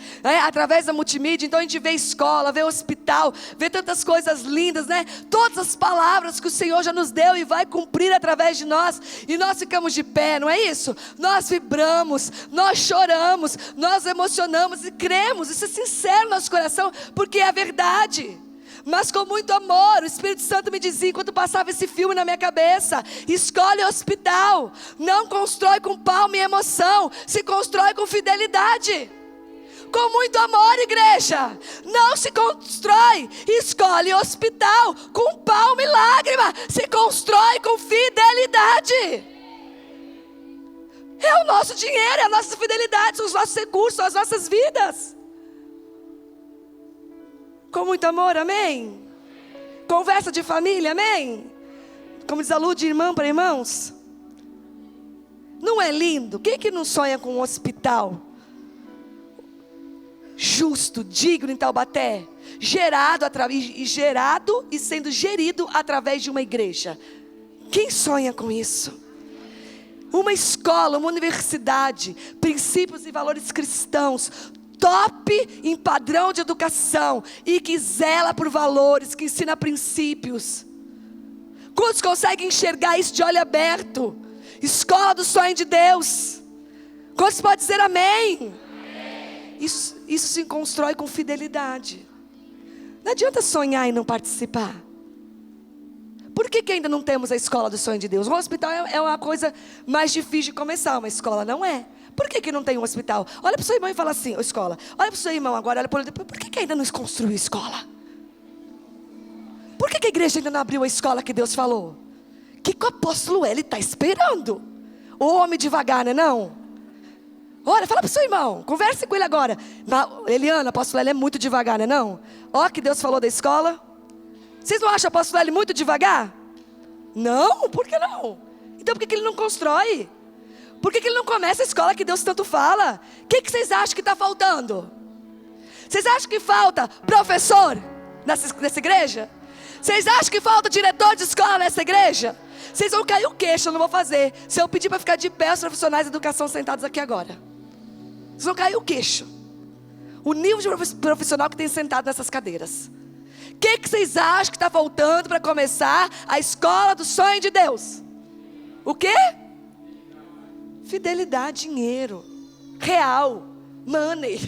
através da multimídia. Então a gente vê escola, vê hospital, vê tantas coisas lindas, né? Todas as palavras que o Senhor já nos deu e vai cumprir através de nós, e nós ficamos de pé, não é isso? Nós vibramos, nós choramos, nós emocionamos e cremos. Isso é sincero no nosso coração, porque é a verdade. Mas com muito amor, o Espírito Santo me dizia, enquanto passava esse filme na minha cabeça: escolhe o hospital, não constrói com palma e emoção, se constrói com fidelidade. Com muito amor, igreja, não se constrói, escolhe o hospital, com palma e lágrima, se constrói com fidelidade. É o nosso dinheiro, é a nossa fidelidade, são os nossos recursos, são as nossas vidas. Com muito amor, amém? Conversa de família, amém? Como diz a Lu, de irmão para irmãos. Não é lindo? Quem que não sonha com um hospital justo, digno em Taubaté, gerado e sendo gerido através de uma igreja? Quem sonha com isso? Uma escola, uma universidade, princípios e valores cristãos, top em padrão de educação, e que zela por valores, que ensina princípios. Quantos conseguem enxergar isso de olho aberto? Escola do sonho de Deus. Quantos podem dizer amém? Isso se constrói com fidelidade. Não adianta sonhar e não participar. Por que ainda não temos a escola do sonho de Deus? Um hospital é uma coisa mais difícil de começar, uma escola não é. Por que não tem um hospital? Olha para o seu irmão e fala assim: escola. Olha para o seu irmão agora, olha para ele. Por que ainda não construiu escola? Por que a igreja ainda não abriu a escola que Deus falou? O que o apóstolo Eli está esperando? O homem devagar, não? Olha, fala para o seu irmão, converse com ele agora. Eliana, apóstolo Eli é muito devagar, não? Ó que Deus falou da escola. Vocês não acham o apóstolo Eli muito devagar? Não, por que não? Então por que ele não constrói? Por que ele não começa a escola que Deus tanto fala? O que vocês acham que está faltando? Vocês acham que falta professor nessa igreja? Vocês acham que falta diretor de escola nessa igreja? Vocês vão cair o queixo, eu não vou fazer. Se eu pedir para ficar de pé, os profissionais de educação sentados aqui agora. Vocês vão cair o queixo. O nível de profissional que tem sentado nessas cadeiras. O que vocês acham que está faltando para começar a escola do sonho de Deus? O quê? Fidelidade, dinheiro, real, money.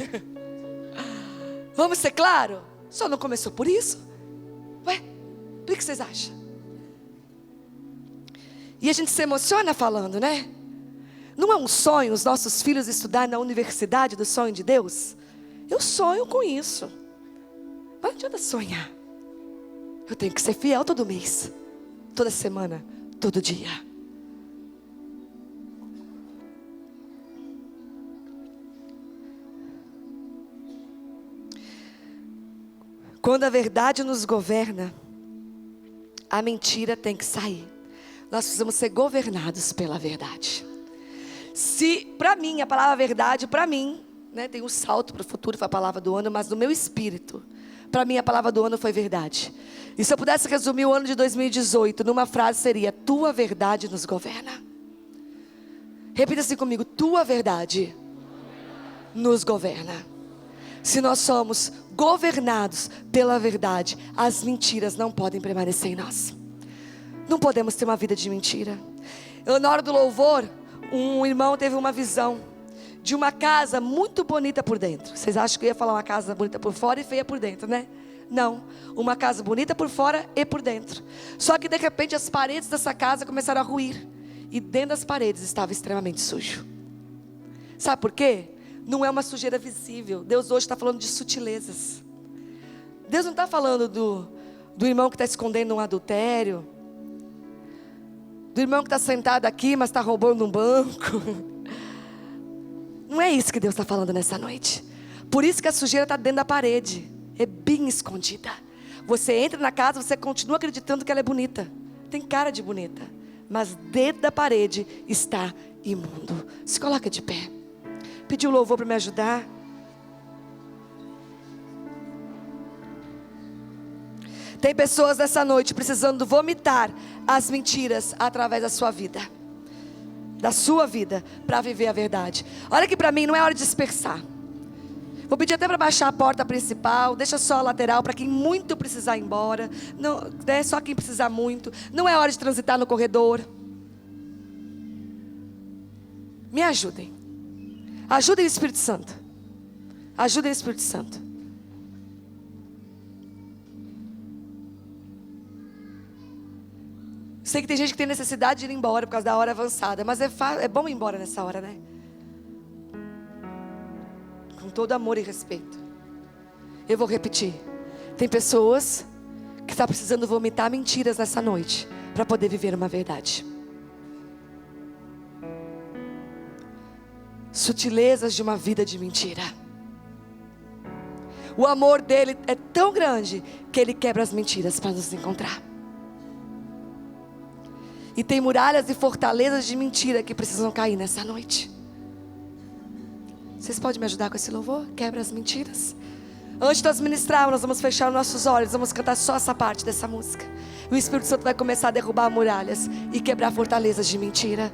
Vamos ser claro? Só não começou por isso? Ué, por que vocês acham? E a gente se emociona falando, né? Não é um sonho os nossos filhos estudarem na universidade do sonho de Deus? Eu sonho com isso. Mas não adianta sonhar. Eu tenho que ser fiel todo mês, toda semana, todo dia. Quando a verdade nos governa, a mentira tem que sair. Nós precisamos ser governados pela verdade. Se, para mim, a palavra verdade, para mim, né, tem um salto para o futuro, foi a palavra do ano, mas no meu espírito, para mim a palavra do ano foi verdade. E se eu pudesse resumir o ano de 2018 numa frase, seria: tua verdade nos governa. Repita assim comigo: tua verdade nos governa. Se nós somos governados pela verdade, as mentiras não podem permanecer em nós. Não podemos ter uma vida de mentira. Na hora do louvor, um irmão teve uma visão de uma casa muito bonita por dentro. Vocês acham que eu ia falar uma casa bonita por fora e feia por dentro, né? Não, uma casa bonita por fora e por dentro. Só que de repente as paredes dessa casa começaram a ruir, e dentro das paredes estava extremamente sujo. Sabe por quê? Não é uma sujeira visível. Deus hoje está falando de sutilezas. Deus não está falando do irmão que está escondendo um adultério, do irmão que está sentado aqui, mas está roubando um banco. Não é isso que Deus está falando nessa noite. Por isso que a sujeira está dentro da parede. É bem escondida. Você entra na casa, você continua acreditando que ela é bonita. Tem cara de bonita. Mas dentro da parede está imundo. Se coloca de pé. Pediu o louvor para me ajudar. Tem pessoas nessa noite precisando vomitar as mentiras através da sua vida. Da sua vida, para viver a verdade. Olha aqui para mim, não é hora de dispersar. Vou pedir até para baixar a porta principal. Deixa só a lateral para quem muito precisar ir embora. Não, é só quem precisar muito. Não é hora de transitar no corredor. Me ajudem. Ajudem o Espírito Santo. Ajudem o Espírito Santo. Sei que tem gente que tem necessidade de ir embora por causa da hora avançada. Mas é bom ir embora nessa hora, né? Com todo amor e respeito. Eu vou repetir. Tem pessoas que estão precisando vomitar mentiras nessa noite para poder viver uma verdade. Sutilezas de uma vida de mentira. O amor dele é tão grande que ele quebra as mentiras para nos encontrar. E tem muralhas e fortalezas de mentira que precisam cair nessa noite. Vocês podem me ajudar com esse louvor? Quebra as mentiras. Antes de nós ministrarmos, nós vamos fechar os nossos olhos. Vamos cantar só essa parte dessa música. E o Espírito Santo vai começar a derrubar muralhas e quebrar fortalezas de mentira.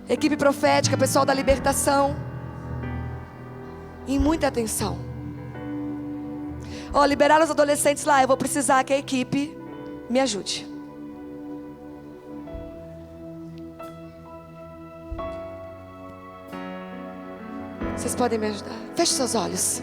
Equipe profética, pessoal da libertação. E muita atenção. Liberar os adolescentes lá. Eu vou precisar que a equipe me ajude. Vocês podem me ajudar? Feche seus olhos.